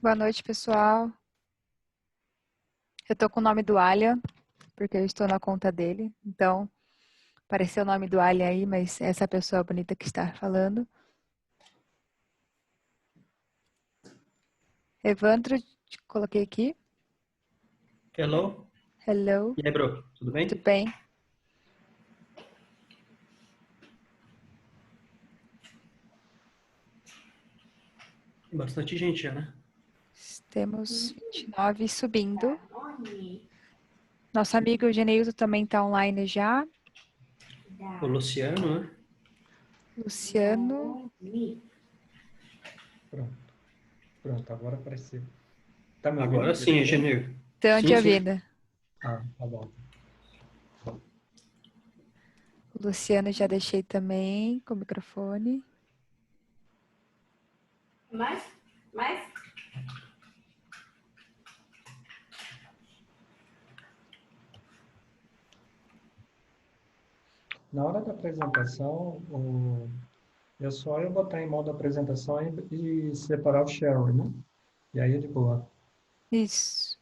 Boa noite, pessoal. Eu tô com o nome do Alian, porque eu estou na conta dele. Então, apareceu o nome do Alian aí, mas essa pessoa bonita que está falando. Evandro, te coloquei aqui. Hello. Hello. E aí, bro? Tudo Tudo bem? bem? Tem bastante gente já, né? Temos 29 subindo. Nosso amigo Eugenildo também está online já. O Luciano, né? Luciano. Pronto, pronto, agora apareceu. Tá me ouvindo Agora sim, direitinho? engenheiro. Estão te Sim, sim. ouvindo. Ah, tá bom. O Luciano já deixei também com o microfone. Mais? Na hora da apresentação, é só eu botar em modo apresentação e separar o share, né? E aí é de boa. Isso.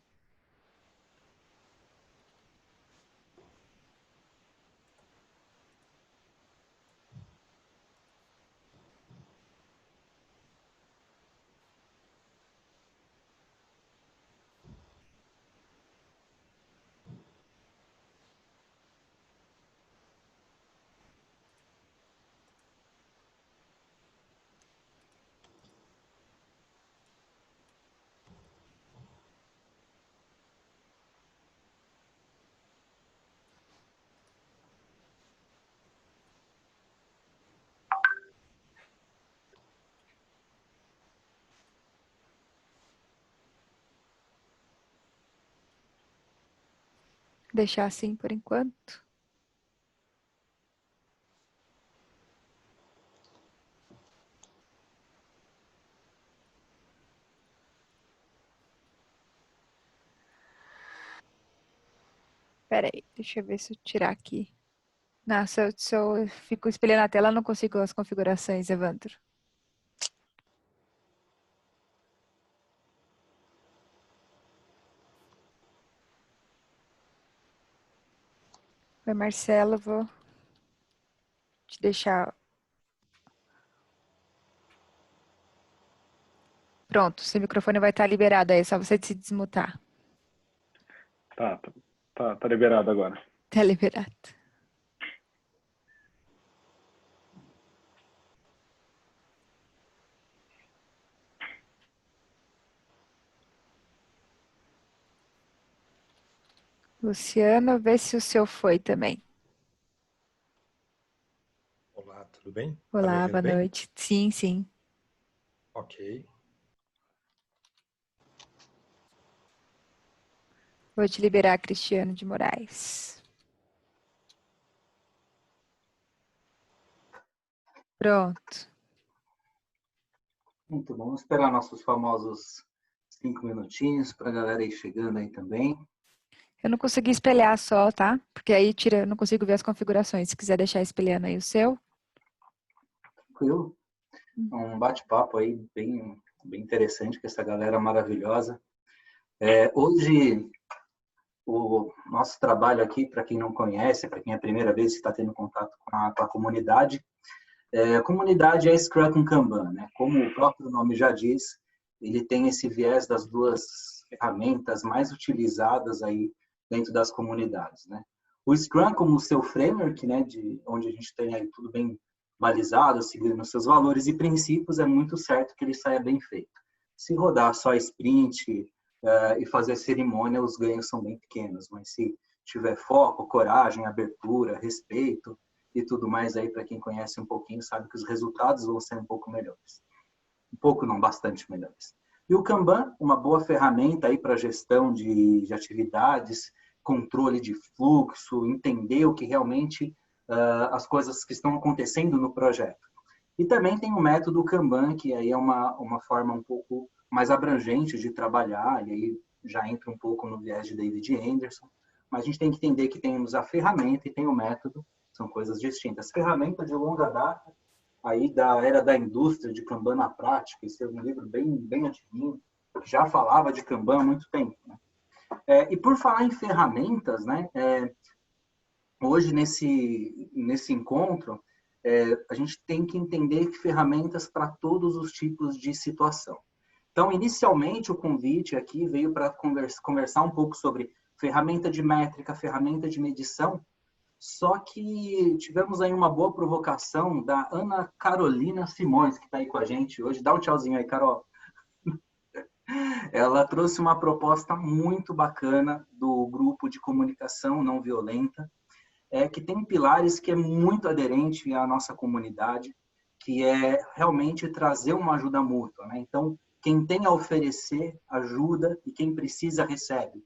Deixar assim por enquanto. Pera aí, deixa eu ver se eu tirar aqui. Não, se eu fico espelhando a tela, eu não consigo as configurações, Evandro. Oi, Marcelo, vou te deixar. Pronto, seu microfone vai estar liberado aí, é só você se desmutar. Tá liberado agora. Tá liberado. Luciano, vê se o seu foi também. Olá, tudo bem? Tá me Olá, ouvindo boa bem? noite. Sim, sim. Ok. Vou te liberar, Cristiano de Moraes. Pronto. Muito bom. Vamos esperar nossos famosos 5 minutinhos para a galera ir chegando aí também. Eu não consegui espelhar só, tá? Porque aí tira, eu não consigo ver as configurações. Se quiser deixar espelhando aí o seu. Tranquilo? Um bate-papo aí bem interessante com essa galera maravilhosa. Hoje, o nosso trabalho aqui, para quem não conhece, para quem é a primeira vez que está tendo contato com a comunidade, a comunidade é Scrum com Kanban, né? Como o próprio nome já diz, ele tem esse viés das duas ferramentas mais utilizadas aí dentro das comunidades, né? O Scrum como o seu framework, né, de onde a gente tem aí tudo bem balizado, seguindo seus valores e princípios, é muito certo que ele saia bem feito. Se rodar só sprint e fazer cerimônia, os ganhos são bem pequenos, mas se tiver foco, coragem, abertura, respeito e tudo mais aí, para quem conhece um pouquinho, sabe que os resultados vão ser um pouco melhores. Um pouco não, bastante melhores. E o Kanban, uma boa ferramenta aí para gestão de atividades, controle de fluxo, entender o que realmente as coisas que estão acontecendo no projeto. E também tem o método Kanban, que aí é uma forma um pouco mais abrangente de trabalhar, e aí já entra um pouco no viés de David Anderson, mas a gente tem que entender que temos a ferramenta e tem o método, são coisas distintas. Ferramenta de longa data, aí da era da indústria de Kanban na prática, esse é um livro bem antiguinho, já falava de Kanban há muito tempo, né? E por falar em ferramentas, né, hoje nesse encontro, a gente tem que entender que ferramentas para todos os tipos de situação. Então, inicialmente, o convite aqui veio para conversar um pouco sobre ferramenta de métrica, ferramenta de medição, só que tivemos aí uma boa provocação da Ana Carolina Simões, que está aí com a gente hoje. Dá um tchauzinho aí, Carol. Ela trouxe uma proposta muito bacana do grupo de comunicação não violenta, que tem pilares que é muito aderente à nossa comunidade, que é realmente trazer uma ajuda mútua, né? Então, quem tem a oferecer, ajuda, e quem precisa, recebe.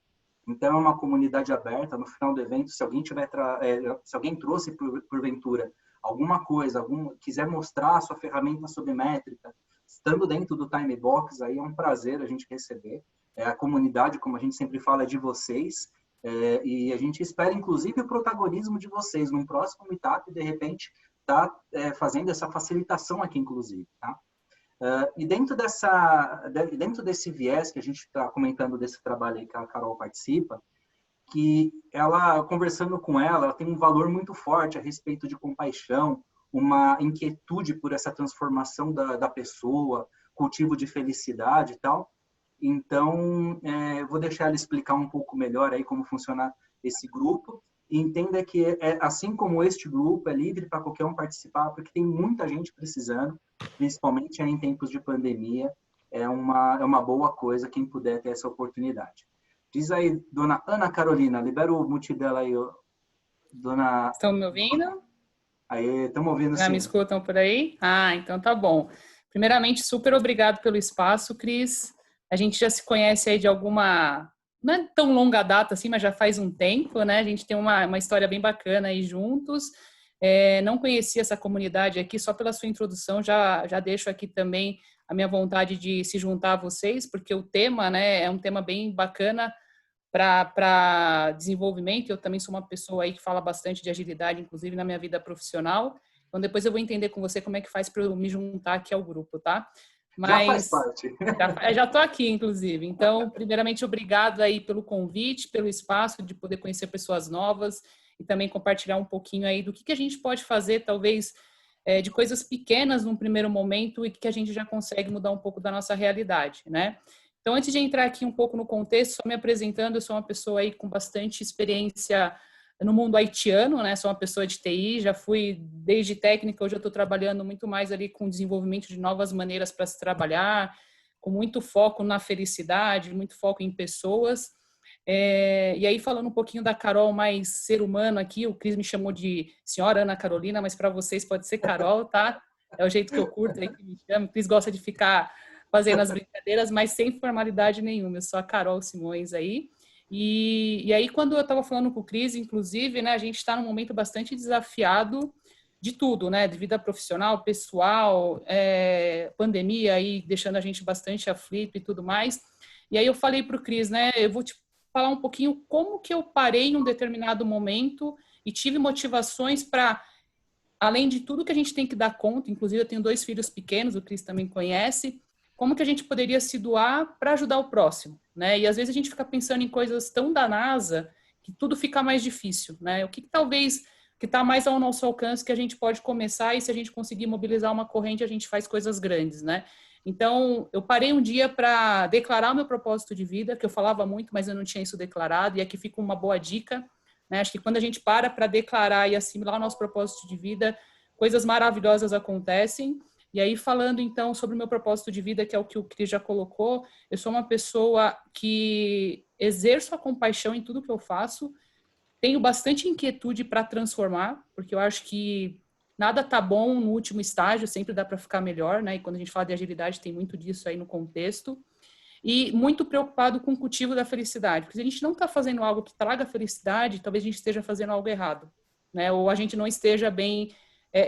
Então, é uma comunidade aberta. No final do evento, se alguém se alguém trouxe, porventura, alguma coisa, quiser mostrar a sua ferramenta sobre métrica, estando dentro do Time Box, aí é um prazer a gente receber. A comunidade, como a gente sempre fala, é de vocês, e a gente espera, inclusive, o protagonismo de vocês num próximo meetup, de repente, tá fazendo essa facilitação aqui, inclusive, tá? E dentro desse viés que a gente está comentando, desse trabalho aí que a Carol participa, que ela, conversando com ela tem um valor muito forte a respeito de compaixão, uma inquietude por essa transformação da pessoa, cultivo de felicidade e tal. Então, vou deixar ela explicar um pouco melhor aí como funciona esse grupo. E entenda que, assim como este grupo, é livre para qualquer um participar, porque tem muita gente precisando, principalmente em tempos de pandemia. É uma boa coisa quem puder ter essa oportunidade. Diz aí, dona Ana Carolina, libera o mute dela aí, dona... Estão me ouvindo? Aí, estamos ouvindo, sim. Me escutam por aí? Então tá bom. Primeiramente, super obrigado pelo espaço, Cris. A gente já se conhece aí de alguma... Não é tão longa data assim, mas já faz um tempo, né? A gente tem uma história bem bacana aí juntos. Não conhecia essa comunidade aqui, só pela sua introdução, já deixo aqui também a minha vontade de se juntar a vocês, porque o tema, né, é um tema bem bacana para desenvolvimento. Eu também sou uma pessoa aí que fala bastante de agilidade, inclusive na minha vida profissional. Então, depois eu vou entender com você como é que faz para eu me juntar aqui ao grupo, tá? Mas já faz parte. Já estou aqui, inclusive. Então, primeiramente, obrigado aí pelo convite, pelo espaço de poder conhecer pessoas novas e também compartilhar um pouquinho aí do que a gente pode fazer, talvez, de coisas pequenas num primeiro momento e que a gente já consegue mudar um pouco da nossa realidade, né? Então, antes de entrar aqui um pouco no contexto, só me apresentando, eu sou uma pessoa aí com bastante experiência no mundo haitiano, né? Sou uma pessoa de TI, já fui desde técnica, hoje eu estou trabalhando muito mais ali com o desenvolvimento de novas maneiras para se trabalhar, com muito foco na felicidade, muito foco em pessoas. E aí, falando um pouquinho da Carol mais ser humano aqui, o Cris me chamou de senhora Ana Carolina, mas para vocês pode ser Carol, tá? É o jeito que eu curto aí que me chama. O Cris gosta de ficar fazendo as brincadeiras, mas sem formalidade nenhuma. Eu sou a Carol Simões aí. E aí, quando eu estava falando com o Cris, inclusive, né, a gente está num momento bastante desafiado de tudo, né? De vida profissional, pessoal, pandemia aí deixando a gente bastante aflito e tudo mais. E aí eu falei para o Cris, né? Eu vou te falar um pouquinho como que eu parei em um determinado momento e tive motivações para, além de tudo que a gente tem que dar conta, inclusive eu tenho 2 filhos pequenos, o Cris também conhece, como que a gente poderia se doar para ajudar o próximo, né? E às vezes a gente fica pensando em coisas tão da NASA que tudo fica mais difícil, né? O que talvez que está mais ao nosso alcance que a gente pode começar, e se a gente conseguir mobilizar uma corrente, a gente faz coisas grandes, né? Então, eu parei um dia para declarar o meu propósito de vida, que eu falava muito, mas eu não tinha isso declarado, e aqui fica uma boa dica, né? Acho que quando a gente para declarar e assimilar o nosso propósito de vida, coisas maravilhosas acontecem. E aí, falando então sobre o meu propósito de vida, que é o que o Cris já colocou, eu sou uma pessoa que exerço a compaixão em tudo que eu faço, tenho bastante inquietude para transformar, porque eu acho que nada tá bom no último estágio, sempre dá para ficar melhor, né? E quando a gente fala de agilidade, tem muito disso aí no contexto. E muito preocupado com o cultivo da felicidade, porque se a gente não está fazendo algo que traga felicidade, talvez a gente esteja fazendo algo errado, né? Ou a gente não esteja bem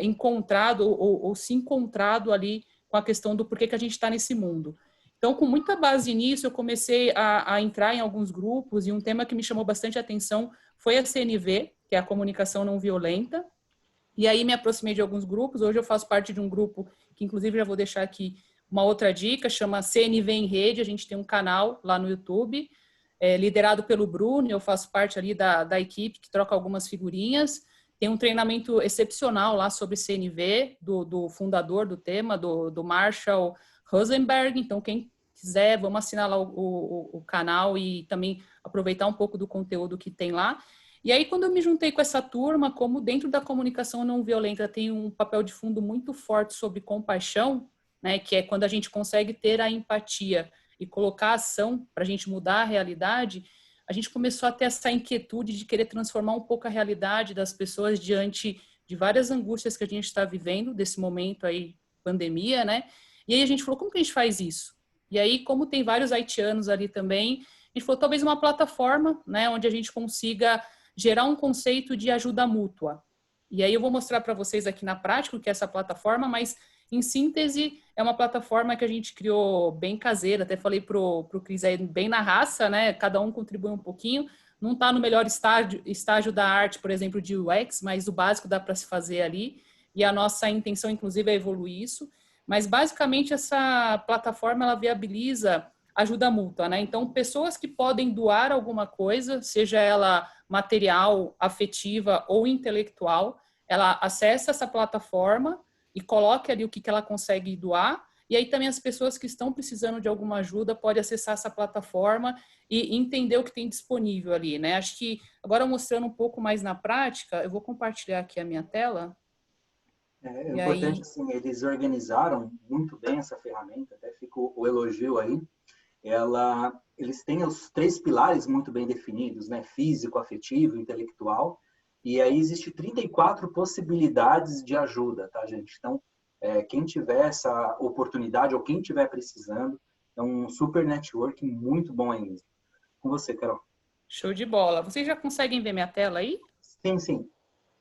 encontrado ou se encontrado ali com a questão do porquê que a gente está nesse mundo. Então, com muita base nisso, eu comecei a entrar em alguns grupos, e um tema que me chamou bastante atenção foi a CNV, que é a comunicação não violenta. E aí me aproximei de alguns grupos. Hoje eu faço parte de um grupo que, inclusive, já vou deixar aqui uma outra dica, chama CNV em Rede, a gente tem um canal lá no YouTube, liderado pelo Bruno, eu faço parte ali da equipe que troca algumas figurinhas. Tem um treinamento excepcional lá sobre CNV, do fundador do tema, do Marshall Rosenberg. Então, quem quiser, vamos assinar lá o canal e também aproveitar um pouco do conteúdo que tem lá. E aí, quando eu me juntei com essa turma, como dentro da comunicação não violenta tem um papel de fundo muito forte sobre compaixão, né, que é quando a gente consegue ter a empatia e colocar ação para a gente mudar a realidade, a gente começou a ter essa inquietude de querer transformar um pouco a realidade das pessoas diante de várias angústias que a gente está vivendo, desse momento aí, pandemia, né? E aí a gente falou, como que a gente faz isso? E aí, como tem vários haitianos ali também, a gente falou, talvez uma plataforma, né, onde a gente consiga gerar um conceito de ajuda mútua. E aí eu vou mostrar para vocês aqui na prática o que é essa plataforma, mas em síntese, é uma plataforma que a gente criou bem caseira, até falei pro Cris aí, bem na raça, né? Cada um contribui um pouquinho. Não está no melhor estágio da arte, por exemplo, de UX, mas o básico dá para se fazer ali. E a nossa intenção, inclusive, é evoluir isso. Mas, basicamente, essa plataforma, ela viabiliza ajuda mútua, né? Então, pessoas que podem doar alguma coisa, seja ela material, afetiva ou intelectual, ela acessa essa plataforma e coloque ali o que ela consegue doar, e aí também as pessoas que estão precisando de alguma ajuda podem acessar essa plataforma e entender o que tem disponível ali, né? Acho que agora mostrando um pouco mais na prática, eu vou compartilhar aqui a minha tela. É importante, aí... assim, eles organizaram muito bem essa ferramenta, até fica o elogio aí. Eles têm os 3 pilares muito bem definidos, né? Físico, afetivo, intelectual. E aí existe 34 possibilidades de ajuda, tá, gente? Então, quem tiver essa oportunidade ou quem estiver precisando, é um super network muito bom ainda. Com você, Carol. Show de bola. Vocês já conseguem ver minha tela aí? Sim, sim.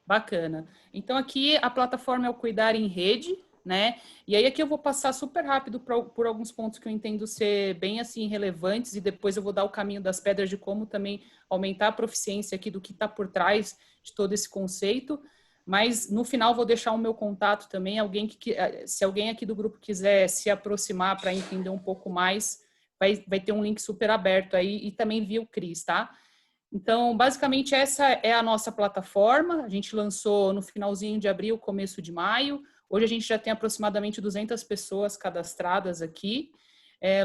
Bacana. Então, aqui a plataforma é o Cuidar em Rede, né? E aí aqui eu vou passar super rápido por alguns pontos que eu entendo ser bem assim relevantes e depois eu vou dar o caminho das pedras de como também aumentar a proficiência aqui do que está por trás de todo esse conceito. Mas no final vou deixar o meu contato também, se alguém aqui do grupo quiser se aproximar para entender um pouco mais, vai ter um link super aberto aí e também via o Cris, tá? Então, basicamente, essa é a nossa plataforma. A gente lançou no finalzinho de abril, começo de maio. Hoje a gente já tem aproximadamente 200 pessoas cadastradas aqui.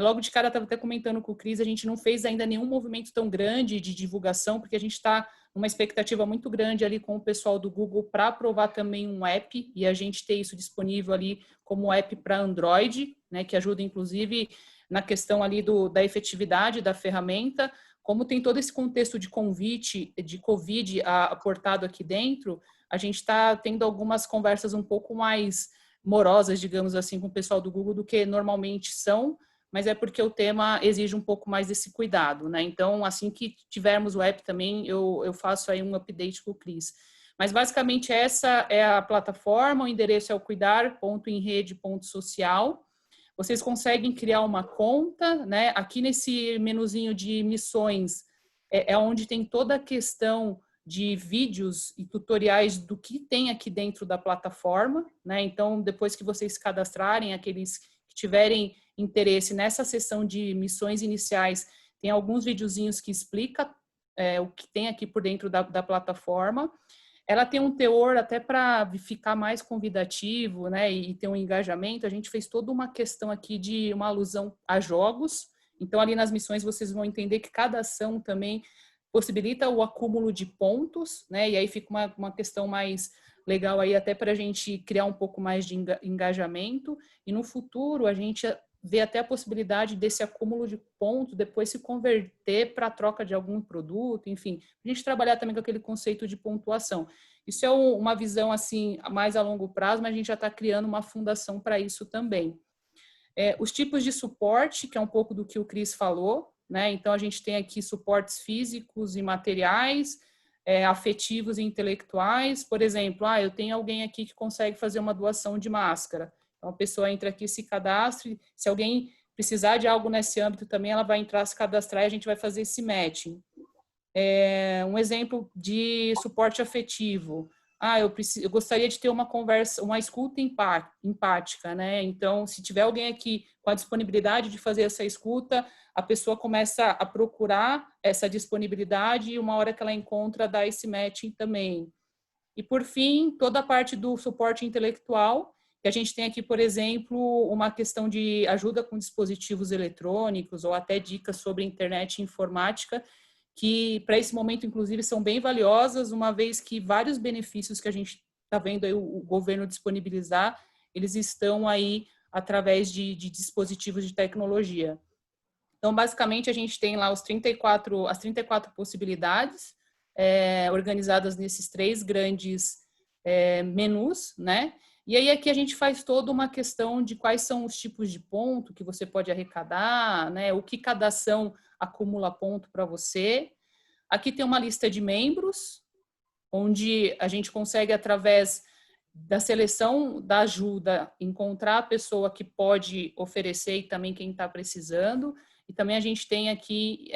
Logo de cara, eu estava até comentando com o Cris, a gente não fez ainda nenhum movimento tão grande de divulgação, porque a gente está numa expectativa muito grande ali com o pessoal do Google para aprovar também um app e a gente ter isso disponível ali como app para Android, né, que ajuda, inclusive, na questão ali da efetividade da ferramenta. Como tem todo esse contexto de convite, de Covid aportado aqui dentro, a gente está tendo algumas conversas um pouco mais morosas, digamos assim, com o pessoal do Google do que normalmente são, mas é porque o tema exige um pouco mais desse cuidado, né? Então, assim que tivermos o app também, eu faço aí um update com o Cris. Mas, basicamente, essa é a plataforma, o endereço é o cuidar.emrede.social. Vocês conseguem criar uma conta, né? Aqui nesse menuzinho de missões é onde tem toda a questão de vídeos e tutoriais do que tem aqui dentro da plataforma, né? Então, depois que vocês se cadastrarem, aqueles que tiverem interesse nessa seção de missões iniciais, tem alguns videozinhos que explica o que tem aqui por dentro da plataforma. Ela tem um teor até para ficar mais convidativo, né, e ter um engajamento. A gente fez toda uma questão aqui de uma alusão a jogos. Então, ali nas missões, vocês vão entender que cada ação também possibilita o acúmulo de pontos, né, e aí fica uma questão mais legal aí até para a gente criar um pouco mais de engajamento. E no futuro, a gente vê até a possibilidade desse acúmulo de pontos depois se converter para a troca de algum produto, enfim, a gente trabalhar também com aquele conceito de pontuação. Isso é uma visão assim mais a longo prazo, mas a gente já está criando uma fundação para isso também. Os tipos de suporte, que é um pouco do que o Cris falou, né? Então a gente tem aqui suportes físicos e materiais, afetivos e intelectuais. Por exemplo, eu tenho alguém aqui que consegue fazer uma doação de máscara. Então, a pessoa entra aqui, se cadastra, se alguém precisar de algo nesse âmbito também, ela vai entrar, se cadastrar e a gente vai fazer esse matching. Um exemplo de suporte afetivo. eu gostaria de ter uma conversa, uma escuta empática, né? Então, se tiver alguém aqui com a disponibilidade de fazer essa escuta, a pessoa começa a procurar essa disponibilidade e uma hora que ela encontra, dá esse matching também. E, por fim, toda a parte do suporte intelectual, que a gente tem aqui, por exemplo, uma questão de ajuda com dispositivos eletrônicos ou até dicas sobre internet e informática, que para esse momento, inclusive, são bem valiosas, uma vez que vários benefícios que a gente está vendo aí o governo disponibilizar, eles estão aí através de dispositivos de tecnologia. Então, basicamente, a gente tem lá as 34 possibilidades organizadas nesses 3 grandes menus, né? E aí aqui a gente faz toda uma questão de quais são os tipos de ponto que você pode arrecadar, né? O que cada ação acumula ponto para você. Aqui tem uma lista de membros, onde a gente consegue, através da seleção da ajuda, encontrar a pessoa que pode oferecer e também quem está precisando. E também a gente tem aqui,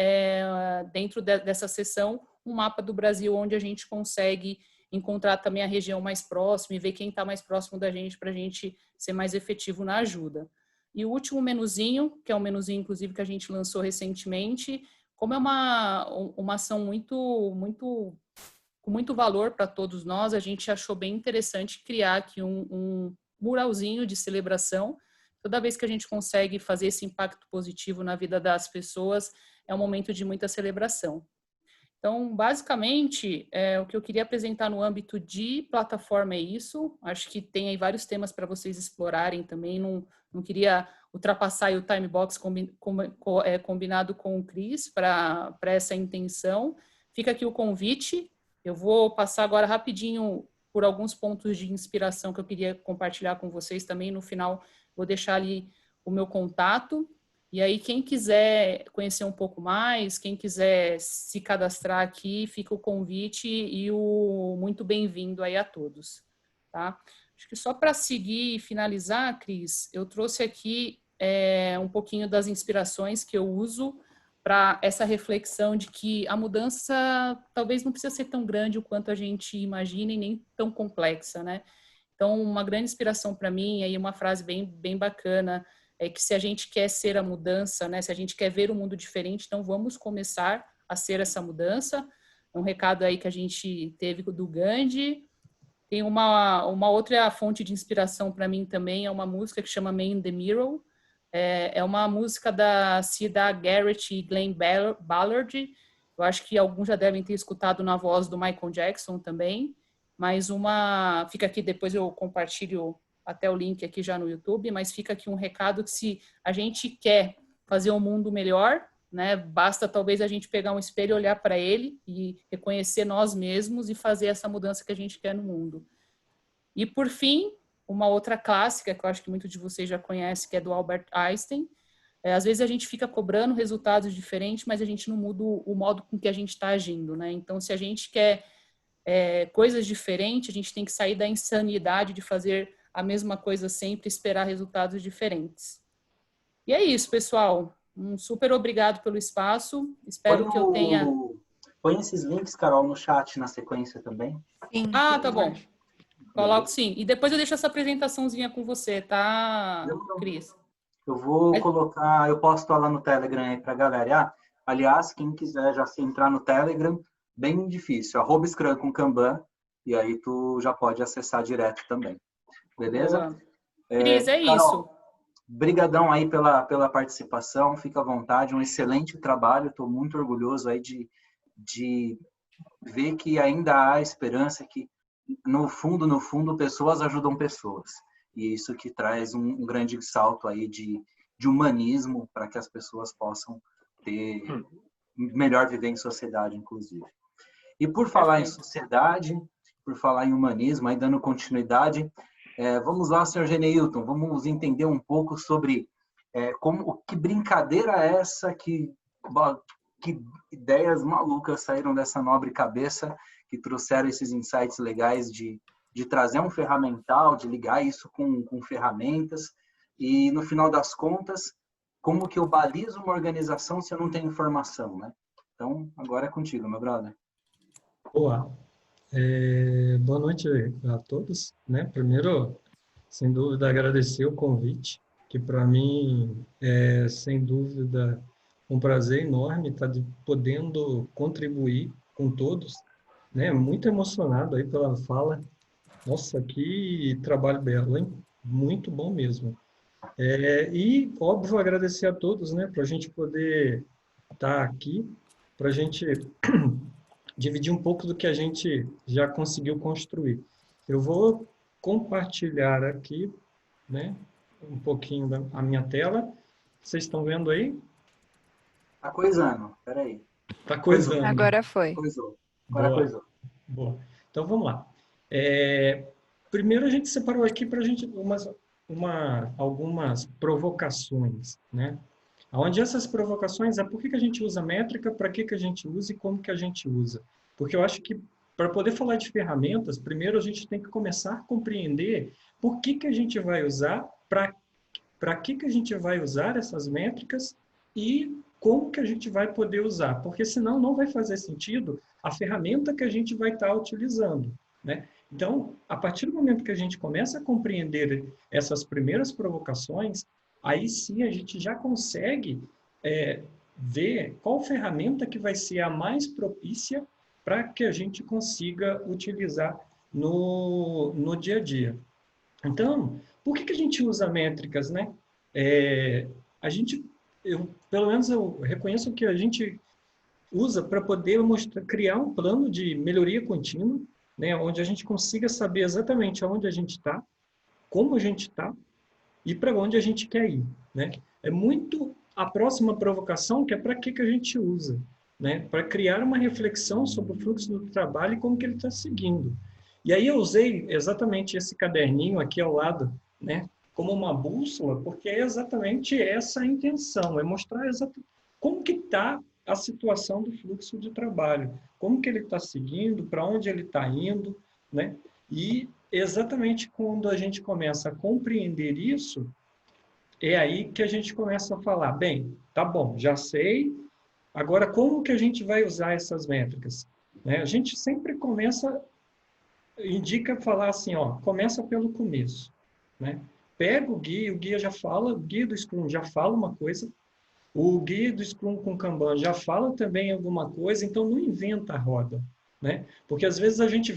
dentro dessa seção, um mapa do Brasil, onde a gente consegue encontrar também a região mais próxima e ver quem está mais próximo da gente para a gente ser mais efetivo na ajuda. E o último menuzinho, que é um menuzinho, inclusive, que a gente lançou recentemente, como é uma ação com muito valor para todos nós, a gente achou bem interessante criar aqui um muralzinho de celebração. Toda vez que a gente consegue fazer esse impacto positivo na vida das pessoas, é um momento de muita celebração. Então, basicamente, o que eu queria apresentar no âmbito de plataforma é isso. Acho que tem aí vários temas para vocês explorarem também. Não queria ultrapassar aí o time box combinado com o Cris para essa intenção. Fica aqui o convite. Eu vou passar agora rapidinho por alguns pontos de inspiração que eu queria compartilhar com vocês também. No final, vou deixar ali o meu contato. E aí, quem quiser conhecer um pouco mais, quem quiser se cadastrar aqui, fica o convite e o muito bem-vindo aí a todos, tá? Acho que só para seguir e finalizar, Cris, eu trouxe aqui um pouquinho das inspirações que eu uso para essa reflexão de que a mudança talvez não precisa ser tão grande o quanto a gente imagina e nem tão complexa, né? Então, uma grande inspiração para mim, aí uma frase bem bacana, é que se a gente quer ser a mudança, né, se a gente quer ver um mundo diferente, então vamos começar a ser essa mudança. É um recado aí que a gente teve do Gandhi. Tem uma outra fonte de inspiração para mim também, é uma música que chama Man in the Mirror. É uma música da Sida Garrett e Glenn Ballard. Eu acho que alguns já devem ter escutado na voz do Michael Jackson também. Mas fica aqui, depois eu compartilho até o link aqui já no YouTube, mas fica aqui um recado que se a gente quer fazer um mundo melhor, né, basta talvez a gente pegar um espelho, olhar para ele e reconhecer nós mesmos e fazer essa mudança que a gente quer no mundo. E por fim, uma outra clássica que eu acho que muitos de vocês já conhecem, que é do Albert Einstein. Às vezes a gente fica cobrando resultados diferentes, mas a gente não muda o modo com que a gente está agindo, né? Então, se a gente quer coisas diferentes, a gente tem que sair da insanidade de fazer a mesma coisa sempre, esperar resultados diferentes. E é isso, pessoal. Um super obrigado pelo espaço. Espero que eu tenha... Põe esses links, Carol, no chat na sequência também. Sim. Tá bom. Coloco sim. E depois eu deixo essa apresentaçãozinha com você, tá, Cris? Eu vou colocar, eu posto lá no Telegram aí pra galera. Aliás, quem quiser já se entrar no Telegram, bem difícil, @Scrum com Kanban, e aí tu já pode acessar direto também. Beleza? Cris, Carol, isso. Brigadão aí pela participação, fica à vontade, um excelente trabalho, estou muito orgulhoso aí de ver que ainda há esperança, que no fundo, pessoas ajudam pessoas. E isso que traz um grande salto aí de humanismo para que as pessoas possam ter melhor viver em sociedade, inclusive. E por falar em sociedade, por falar em humanismo, aí dando continuidade, vamos lá, senhor Geneilton, vamos entender um pouco sobre que brincadeira é essa, que ideias malucas saíram dessa nobre cabeça, que trouxeram esses insights legais de trazer um ferramental, de ligar isso com ferramentas, e no final das contas, como que eu balizo uma organização se eu não tenho informação, né? Então, agora é contigo, meu brother. Boa. Boa noite a todos, né? Primeiro, sem dúvida, agradecer o convite, que para mim é, sem dúvida, um prazer enorme estar podendo contribuir com todos, né? Muito emocionado aí pela fala. Nossa, que trabalho belo, hein? Muito bom mesmo. E, óbvio, agradecer a todos, né? Para a gente poder estar aqui, para a gente dividir um pouco do que a gente já conseguiu construir. Eu vou compartilhar aqui, né, um pouquinho a minha tela. Vocês estão vendo aí? Tá coisando, peraí. Tá coisando. Agora foi. Coisou. Agora Boa, coisou. boa. Então, vamos lá. Primeiro, a gente separou aqui para a gente algumas provocações, né? Onde essas provocações é por que a gente usa métrica, para que a gente usa e como que a gente usa. Porque eu acho que para poder falar de ferramentas, primeiro a gente tem que começar a compreender por que a gente vai usar, para que a gente vai usar essas métricas e como que a gente vai poder usar. Porque senão não vai fazer sentido a ferramenta que a gente vai estar utilizando, né? Então, a partir do momento que a gente começa a compreender essas primeiras provocações, aí sim a gente já consegue ver qual ferramenta que vai ser a mais propícia para que a gente consiga utilizar no dia a dia. Então, por que a gente usa métricas, né? Pelo menos eu reconheço que a gente usa para poder criar um plano de melhoria contínua, né? Onde a gente consiga saber exatamente aonde a gente está, como a gente está, e para onde a gente quer ir, né? É muito a próxima provocação que é para que a gente usa, né? Para criar uma reflexão sobre o fluxo do trabalho e como que ele está seguindo. E aí eu usei exatamente esse caderninho aqui ao lado, né? Como uma bússola, porque é exatamente essa a intenção, é mostrar exatamente como que está a situação do fluxo de trabalho, como que ele está seguindo, para onde ele está indo, né? E exatamente quando a gente começa a compreender isso, é aí que a gente começa a falar, bem, tá bom, já sei, agora como que a gente vai usar essas métricas? Né? A gente sempre indica falar assim, ó, começa pelo começo, né? Pega o guia já fala, o guia do Scrum já fala uma coisa, o guia do Scrum com Kanban já fala também alguma coisa, então não inventa a roda, né? Porque às vezes a gente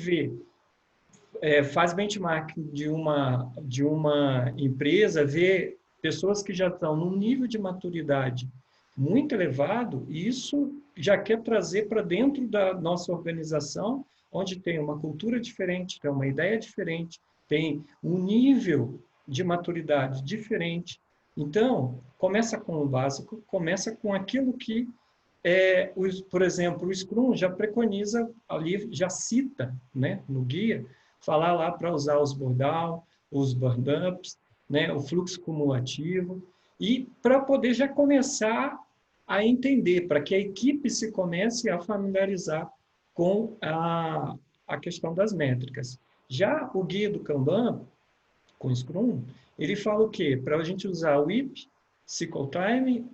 faz benchmark de uma empresa, vê pessoas que já estão num nível de maturidade muito elevado, e isso já quer trazer para dentro da nossa organização, onde tem uma cultura diferente, tem uma ideia diferente, tem um nível de maturidade diferente. Então, começa com o básico, começa com aquilo que, por exemplo, o Scrum já preconiza ali, já cita, né, no guia, falar lá para usar os burn-down, os burn-ups, né, o fluxo cumulativo, e para poder já começar a entender, para que a equipe se comece a familiarizar com a questão das métricas. Já o guia do Kanban, com o Scrum, ele fala o quê? Para a gente usar o WIP, Cycle Time,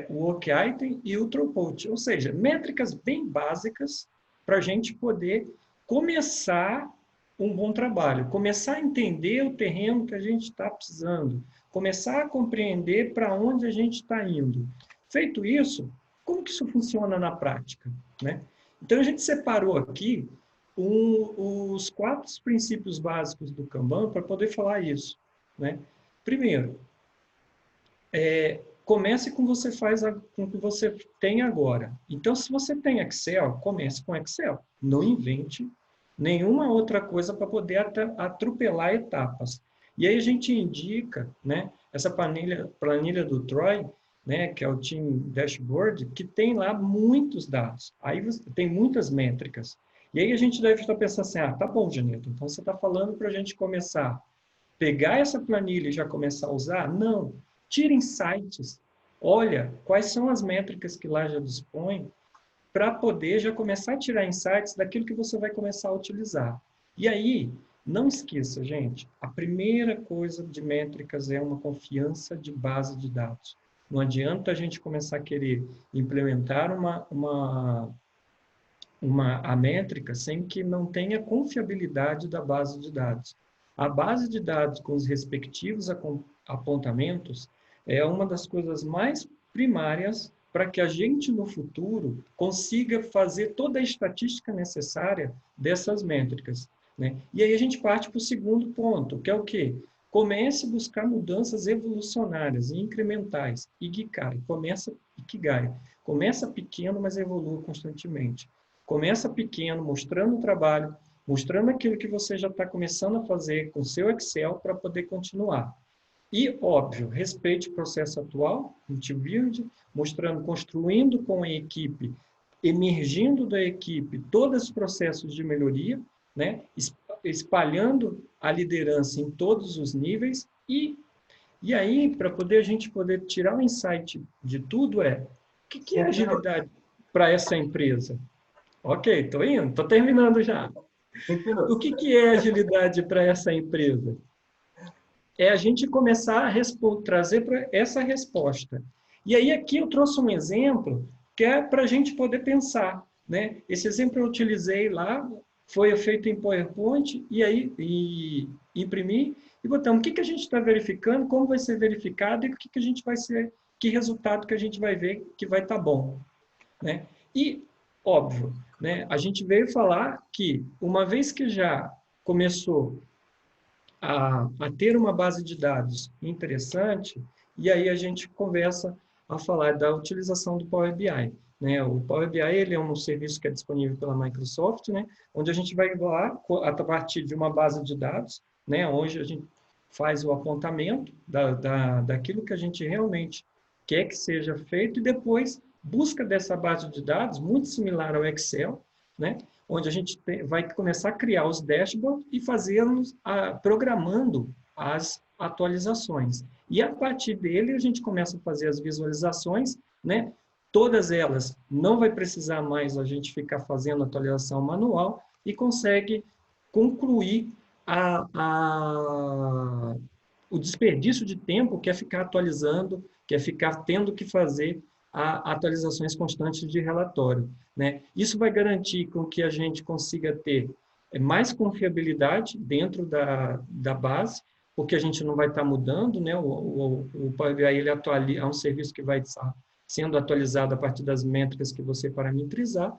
o Work Item e o Throughput, ou seja, métricas bem básicas para a gente poder começar um bom trabalho, começar a entender o terreno que a gente está precisando, começar a compreender para onde a gente está indo. Feito isso, como que isso funciona na prática, né? Então, a gente separou aqui os 4 princípios básicos do Kanban para poder falar isso, né? Primeiro, comece com com o que você tem agora. Então, se você tem Excel, comece com Excel. Não invente nenhuma outra coisa para poder atropelar etapas. E aí a gente indica, né, essa planilha do Troy, né, que é o Team Dashboard, que tem lá muitos dados. Aí tem muitas métricas. E aí a gente deve estar pensando assim, tá bom, Janito, então você está falando para a gente começar a pegar essa planilha e já começar a usar? Não. Tire insights. Olha, quais são as métricas que lá já dispõe, para poder já começar a tirar insights daquilo que você vai começar a utilizar. E aí, não esqueça, gente, a primeira coisa de métricas é uma confiança de base de dados. Não adianta a gente começar a querer implementar a métrica sem que não tenha confiabilidade da base de dados. A base de dados com os respectivos apontamentos é uma das coisas mais primárias para que a gente, no futuro, consiga fazer toda a estatística necessária dessas métricas, né? E aí a gente parte para o segundo ponto, que é o quê? Comece a buscar mudanças evolucionárias e incrementais. Ikigai. Começa pequeno, mas evolua constantemente. Começa pequeno, mostrando o trabalho, mostrando aquilo que você já está começando a fazer com o seu Excel para poder continuar. E, óbvio, respeite o processo atual, multi-build, mostrando, construindo com a equipe, emergindo da equipe todos os processos de melhoria, né? Espalhando a liderança em todos os níveis e aí, para a gente poder tirar o insight de tudo o que é agilidade para essa empresa? Ok, estou terminando já. O que é agilidade para essa empresa? É a gente começar a trazer para essa resposta. E aí aqui eu trouxe um exemplo que é para a gente poder pensar, né? Esse exemplo eu utilizei lá, foi feito em PowerPoint, e aí imprimi e botamos o que a gente está verificando, como vai ser verificado e o que a gente vai ser, que resultado que a gente vai ver que vai estar bom, né? E, óbvio, né, a gente veio falar que, uma vez que já começou a ter uma base de dados interessante, e aí a gente conversa a falar da utilização do Power BI. Né? O Power BI ele é um serviço que é disponível pela Microsoft, né? Onde a gente vai lá, a partir de uma base de dados, né? Onde a gente faz o apontamento daquilo que a gente realmente quer que seja feito e depois busca dessa base de dados, muito similar ao Excel, né? Onde a gente vai começar a criar os dashboards e fazermos, programando as atualizações. E a partir dele a gente começa a fazer as visualizações, né? Todas elas não vai precisar mais a gente ficar fazendo atualização manual e consegue concluir o desperdício de tempo que é ficar atualizando, que é ficar tendo que fazer atualizações constantes de relatório, né? Isso vai garantir com que a gente consiga ter mais confiabilidade dentro da base, porque a gente não vai estar mudando, né? O Power BI ele é um serviço que vai estar sendo atualizado a partir das métricas que você parametrizar,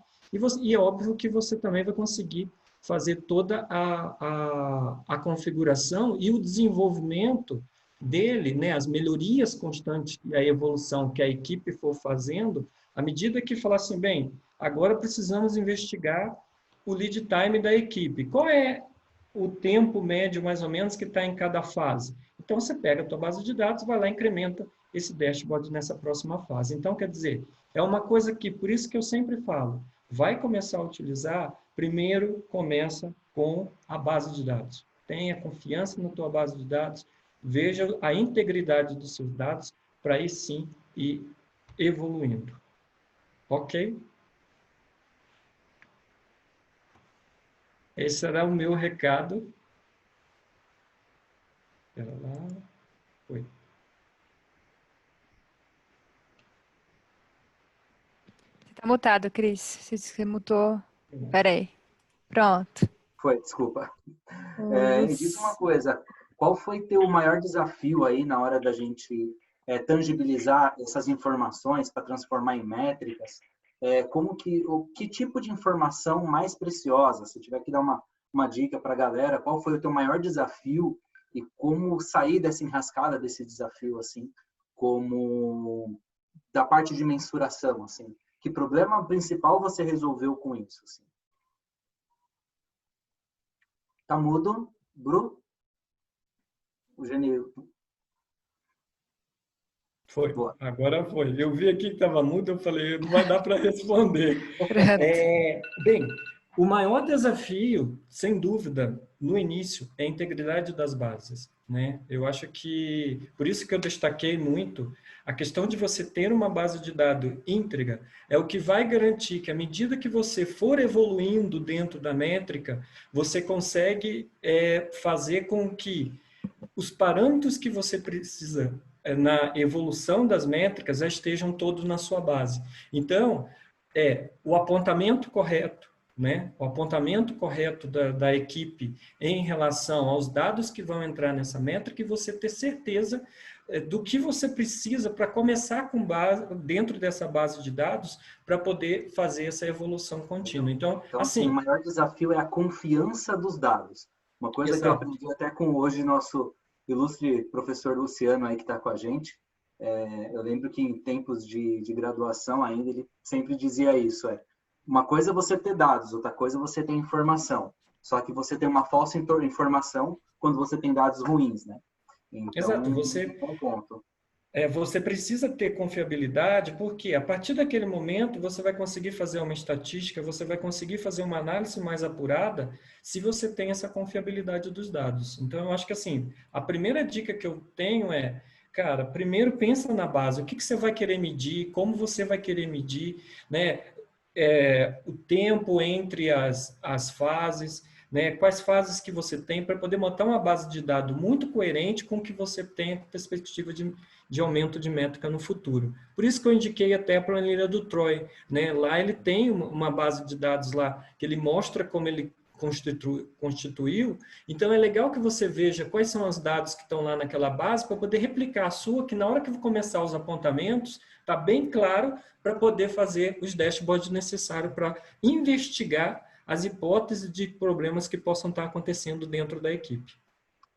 e é óbvio que você também vai conseguir fazer toda a configuração e o desenvolvimento dele, né, as melhorias constantes e a evolução que a equipe for fazendo, à medida que falar assim, bem, agora precisamos investigar o lead time da equipe. Qual é o tempo médio, mais ou menos, que está em cada fase? Então, você pega a tua base de dados, vai lá e incrementa esse dashboard nessa próxima fase. Então, quer dizer, é uma coisa que, por isso que eu sempre falo, vai começar a utilizar, primeiro começa com a base de dados. Tenha confiança na tua base de dados, veja a integridade dos seus dados, para aí sim ir evoluindo. Ok? Esse será o meu recado. Espera lá. Foi. Você está mutado, Cris. Você mutou. Espera aí. Pronto. Foi, desculpa. Me diz uma coisa. Qual foi teu maior desafio aí na hora da gente tangibilizar essas informações para transformar em métricas? Que tipo de informação mais preciosa? Se tiver que dar uma dica para a galera, qual foi o teu maior desafio e como sair dessa enrascada desse desafio, assim, como da parte de mensuração, assim? Que problema principal você resolveu com isso, assim? Tá mudo, Bru? O Genil. Foi, agora foi. Eu vi aqui que estava mudo, eu falei, não vai dar para responder. Bem, o maior desafio, sem dúvida, no início, é a integridade das bases, né? Eu acho que, por isso que eu destaquei muito, a questão de você ter uma base de dados íntegra é o que vai garantir que, à medida que você for evoluindo dentro da métrica, você consegue fazer com que os parâmetros que você precisa na evolução das métricas já estejam todos na sua base. Então, o apontamento correto, né? O apontamento correto da equipe em relação aos dados que vão entrar nessa métrica e você ter certeza do que você precisa para começar com base, dentro dessa base de dados para poder fazer essa evolução contínua. Então, Então, assim... o maior desafio é a confiança dos dados. Uma coisa que eu Exato. aprendi até com hoje nosso ilustre professor Luciano aí que está com a gente. Eu lembro que em tempos de graduação ainda ele sempre dizia isso. Uma coisa é você ter dados, outra coisa é você ter informação. Só que você tem uma falsa informação quando você tem dados ruins, né? Então, Exato. é um ponto. Você precisa ter confiabilidade, porque a partir daquele momento você vai conseguir fazer uma estatística, você vai conseguir fazer uma análise mais apurada se você tem essa confiabilidade dos dados. Então, eu acho que assim, a primeira dica que eu tenho é, cara, primeiro pensa na base, o que você vai querer medir, como você vai querer medir, né? O tempo entre as fases, né? Quais fases que você tem para poder montar uma base de dados muito coerente com o que você tem com perspectiva de aumento de métrica no futuro. Por isso que eu indiquei até a planilha do Troy, né? Lá ele tem uma base de dados lá que ele mostra como ele constituiu. Então é legal que você veja quais são os dados que estão lá naquela base para poder replicar a sua, que na hora que começar os apontamentos, está bem claro para poder fazer os dashboards necessários para investigar as hipóteses de problemas que possam estar acontecendo dentro da equipe.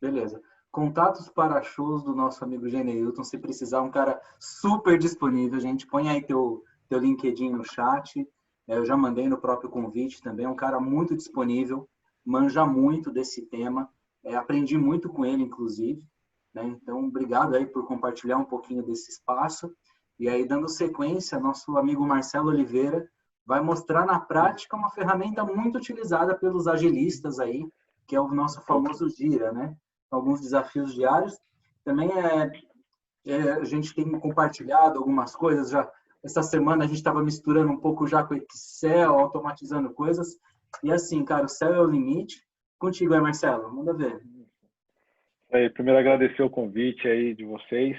Beleza. Contatos para shows do nosso amigo Geneilton, se precisar, um cara super disponível, gente. Põe aí teu LinkedIn no chat. Eu já mandei no próprio convite também. É um cara muito disponível, manja muito desse tema. Aprendi muito com ele, inclusive. Né? Então, obrigado aí por compartilhar um pouquinho desse espaço. E aí, dando sequência, nosso amigo Marcelo Oliveira vai mostrar na prática uma ferramenta muito utilizada pelos agilistas aí, que é o nosso famoso Gira, né? Alguns desafios diários. Também a gente tem compartilhado algumas coisas. Já essa semana a gente estava misturando um pouco já com Excel, automatizando coisas. E assim, cara, o céu é o limite. Contigo aí, Marcelo. Manda ver. Primeiro agradecer o convite aí de vocês,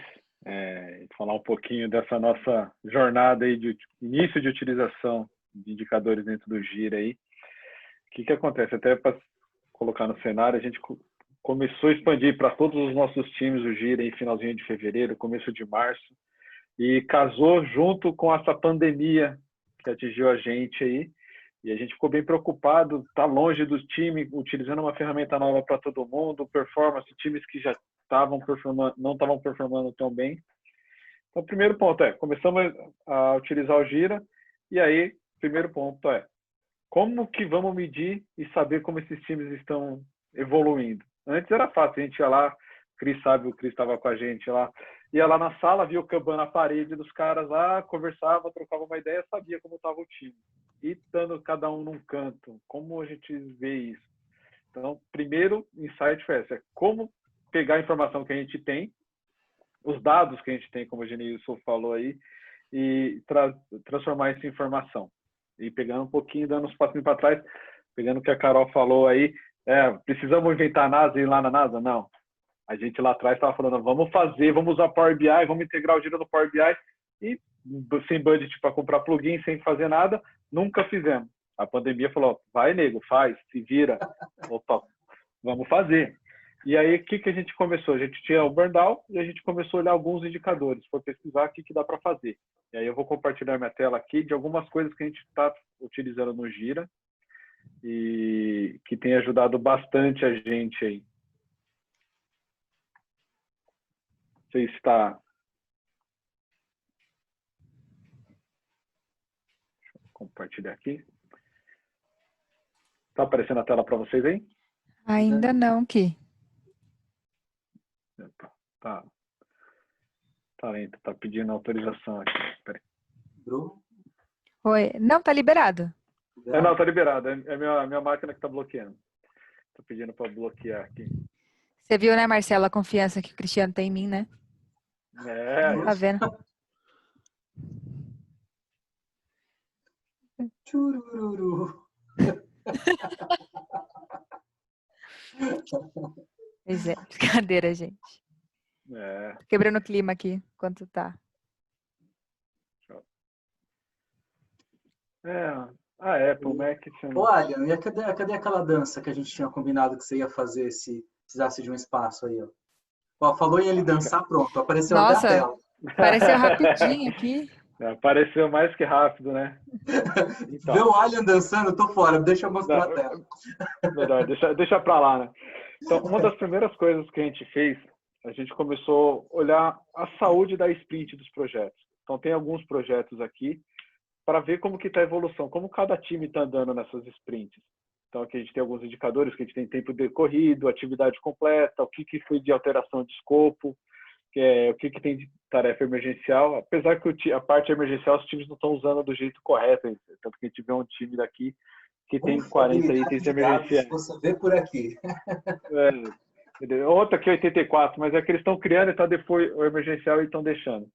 falar um pouquinho dessa nossa jornada aí de início de utilização de indicadores dentro do Gira aí. O que acontece? Até para colocar no cenário, a gente começou a expandir para todos os nossos times o Gira em finalzinho de fevereiro, começo de março, e casou junto com essa pandemia que atingiu a gente aí, e a gente ficou bem preocupado, tá longe do time, utilizando uma ferramenta nova para todo mundo, performance, times que já estavam performando, não estavam performando tão bem. Então, o primeiro ponto começamos a utilizar o Gira, e aí, primeiro ponto como que vamos medir e saber como esses times estão evoluindo? Antes era fácil, a gente ia lá, o Cris estava com a gente lá, ia lá na sala, via o Kanban na parede dos caras lá, conversava, trocava uma ideia, sabia como estava o time. E estando cada um num canto, como a gente vê isso? Então, primeiro insight foi esse, como pegar a informação que a gente tem, os dados que a gente tem, como o Genilson falou aí, e transformar isso em informação. E pegando um pouquinho, dando uns passinhos para trás, pegando o que a Carol falou aí, precisamos inventar a NASA e ir lá na NASA? Não. A gente lá atrás estava falando, vamos usar Power BI, vamos integrar o Gira no Power BI, e sem budget para comprar plugin, sem fazer nada, nunca fizemos. A pandemia falou, vai nego, faz, se vira. Opa, vamos fazer. E aí, o que a gente começou? A gente tinha o Burndown e a gente começou a olhar alguns indicadores para pesquisar o que dá para fazer. E aí eu vou compartilhar minha tela aqui de algumas coisas que a gente está utilizando no Gira e que tem ajudado bastante a gente aí. Não sei se está... Deixa eu compartilhar aqui. Está aparecendo a tela para vocês aí? Ainda não, Ki. Tá lento, tá pedindo autorização aqui. Peraí. Bruno? Oi. Não, tá liberado. Não, tá liberado. É minha máquina que tá bloqueando. Tô pedindo para bloquear aqui. Você viu, né, Marcelo, a confiança que o Cristiano tem em mim, né? Tá vendo? Churururu. Pois é, brincadeira, gente. Tô quebrando o clima aqui, enquanto tá. Ah, é, pro Mac. Ô, Alian, e cadê aquela dança que a gente tinha combinado que você ia fazer se precisasse de um espaço aí, ó? Ó, falou em ele dançar, pronto, apareceu até a Nossa, tela. pareceu rapidinho aqui. Apareceu mais que rápido, né? Vê Então, o Alian dançando, eu tô fora, deixa eu mostrar a tela. melhor, deixa pra lá, né? Então, uma das primeiras coisas que a gente fez, a gente começou a olhar a saúde da sprint dos projetos. Então, tem alguns projetos aqui para ver como que está a evolução, como cada time está andando nessas sprints. Então, aqui a gente tem alguns indicadores, que a gente tem tempo decorrido, atividade completa, o que foi de alteração de escopo, o que tem de tarefa emergencial. Apesar que a parte emergencial os times não estão usando do jeito correto, tanto que a gente vê um time daqui que tem 40 itens de dados, emergenciais. você vê por aqui. Outra que é 84, mas é que eles estão criando e tá depois o emergencial e estão deixando.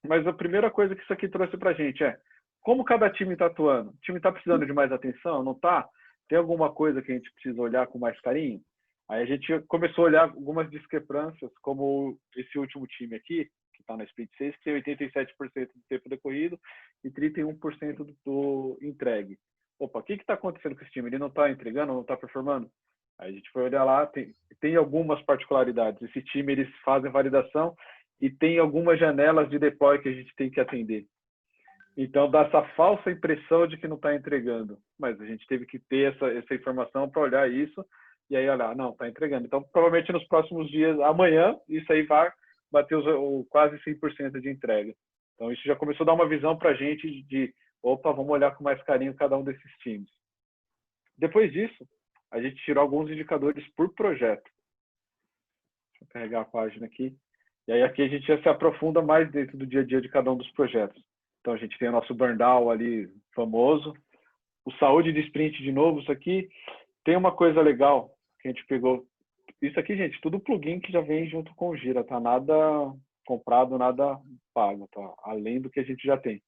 Mas a primeira coisa que isso aqui trouxe para a gente é como cada time está atuando. O time está precisando de mais atenção? Não está? Tem alguma coisa que a gente precisa olhar com mais carinho? Aí a gente começou a olhar algumas discrepâncias, como esse último time aqui, que está na Sprint 6, que tem 87% do tempo decorrido e 31% do entregue. Opa, o que está acontecendo com esse time? Ele não está entregando, não está performando? Aí a gente foi olhar lá, tem algumas particularidades. Esse time, eles fazem validação e tem algumas janelas de deploy que a gente tem que atender. Então, dá essa falsa impressão de que não está entregando. Mas a gente teve que ter essa informação para olhar isso e aí olhar, não, está entregando. Então, provavelmente nos próximos dias, amanhã, isso aí vai bater quase 100% de entrega. Então, isso já começou a dar uma visão para a gente de, opa, vamos olhar com mais carinho cada um desses times. Depois disso, a gente tirou alguns indicadores por projeto. Deixa eu carregar a página aqui. E aí aqui a gente já se aprofunda mais dentro do dia a dia de cada um dos projetos. Então a gente tem o nosso burn down ali famoso. O saúde de sprint de novo, isso aqui. Tem uma coisa legal que a gente pegou. Isso aqui, gente, tudo plugin que já vem junto com o Gira, tá? Nada comprado, nada pago, tá? Além do que a gente já tem.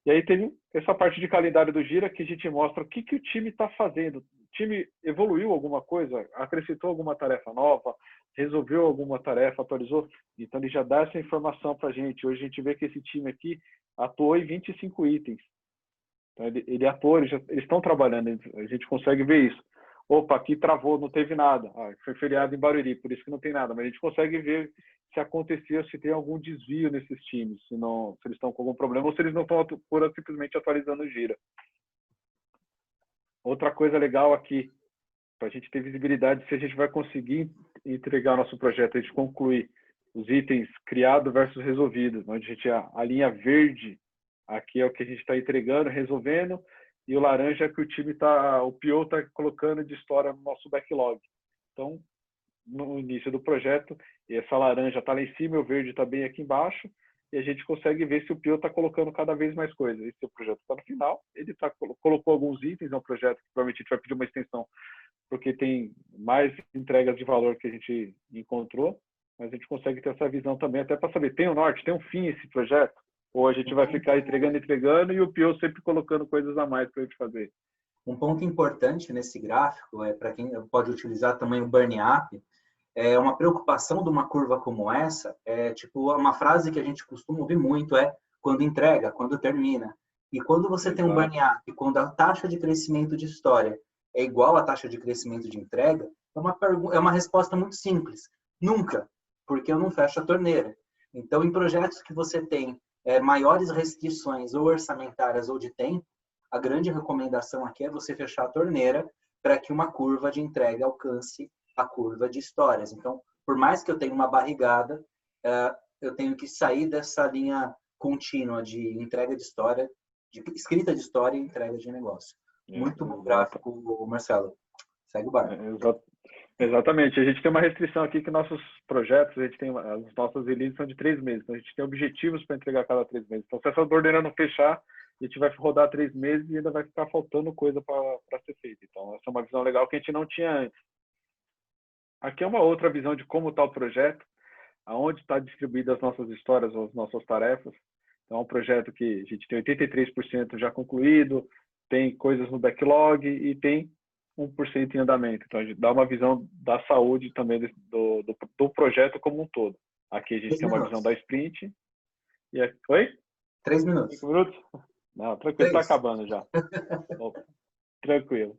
E aí teve essa parte de calendário do Gira que a gente mostra o que o time está fazendo. O time evoluiu alguma coisa, acrescentou alguma tarefa nova, resolveu alguma tarefa, atualizou. Então ele já dá essa informação para a gente. Hoje a gente vê que esse time aqui atuou em 25 itens. Então ele atuou, eles estão trabalhando, a gente consegue ver isso. Opa, aqui travou, não teve nada. Foi feriado em Barueri, por isso que não tem nada. Mas a gente consegue ver se aconteceu, se tem algum desvio nesses times, se eles estão com algum problema ou se eles não estão simplesmente atualizando o Gira. Outra coisa legal aqui, para a gente ter visibilidade se a gente vai conseguir entregar nosso projeto, a gente concluir os itens criados versus resolvidos, onde a gente a linha verde aqui é o que a gente está entregando, resolvendo, e o laranja é que o PO está colocando de história no nosso backlog. Então, no início do projeto, essa laranja está lá em cima, o verde está bem aqui embaixo, e a gente consegue ver se o PO está colocando cada vez mais coisas. Esse projeto está no final, ele colocou alguns itens, é um projeto que provavelmente a gente vai pedir uma extensão, porque tem mais entregas de valor que a gente encontrou, mas a gente consegue ter essa visão também, até para saber, tem um norte, tem um fim esse projeto? Ou a gente vai ficar entregando e o PO sempre colocando coisas a mais para a gente fazer? Um ponto importante nesse gráfico, para quem pode utilizar também o Burn Up, é uma preocupação de uma curva como essa, tipo uma frase que a gente costuma ouvir muito quando entrega, quando termina. E quando você tem um Burn Up, quando a taxa de crescimento de história é igual à taxa de crescimento de entrega, é uma resposta muito simples. Nunca, porque eu não fecho a torneira. Então, em projetos que você tem maiores restrições ou orçamentárias ou de tempo, a grande recomendação aqui é você fechar a torneira para que uma curva de entrega alcance a curva de histórias. Então, por mais que eu tenha uma barrigada, eu tenho que sair dessa linha contínua de entrega de história, de escrita de história e entrega de negócio. Muito bom gráfico, Marcelo. Segue o barco. Exatamente. A gente tem uma restrição aqui que nossos projetos, a gente tem as nossas releases são de 3 meses. Então, a gente tem objetivos para entregar a cada 3 meses. Então, se essa torneira não fechar, a gente vai rodar 3 meses e ainda vai ficar faltando coisa para ser feita. Então, essa é uma visão legal que a gente não tinha antes. Aqui é uma outra visão de como está o projeto, aonde está distribuídas as nossas histórias, as nossas tarefas. Então, é um projeto que a gente tem 83% já concluído, tem coisas no backlog e tem 1% em andamento. Então, a gente dá uma visão da saúde também do projeto como um todo. Aqui a gente tem uma visão da sprint. Oi? 3 minutos. 5 minutos? Não, tranquilo, está acabando já. Opa, tranquilo.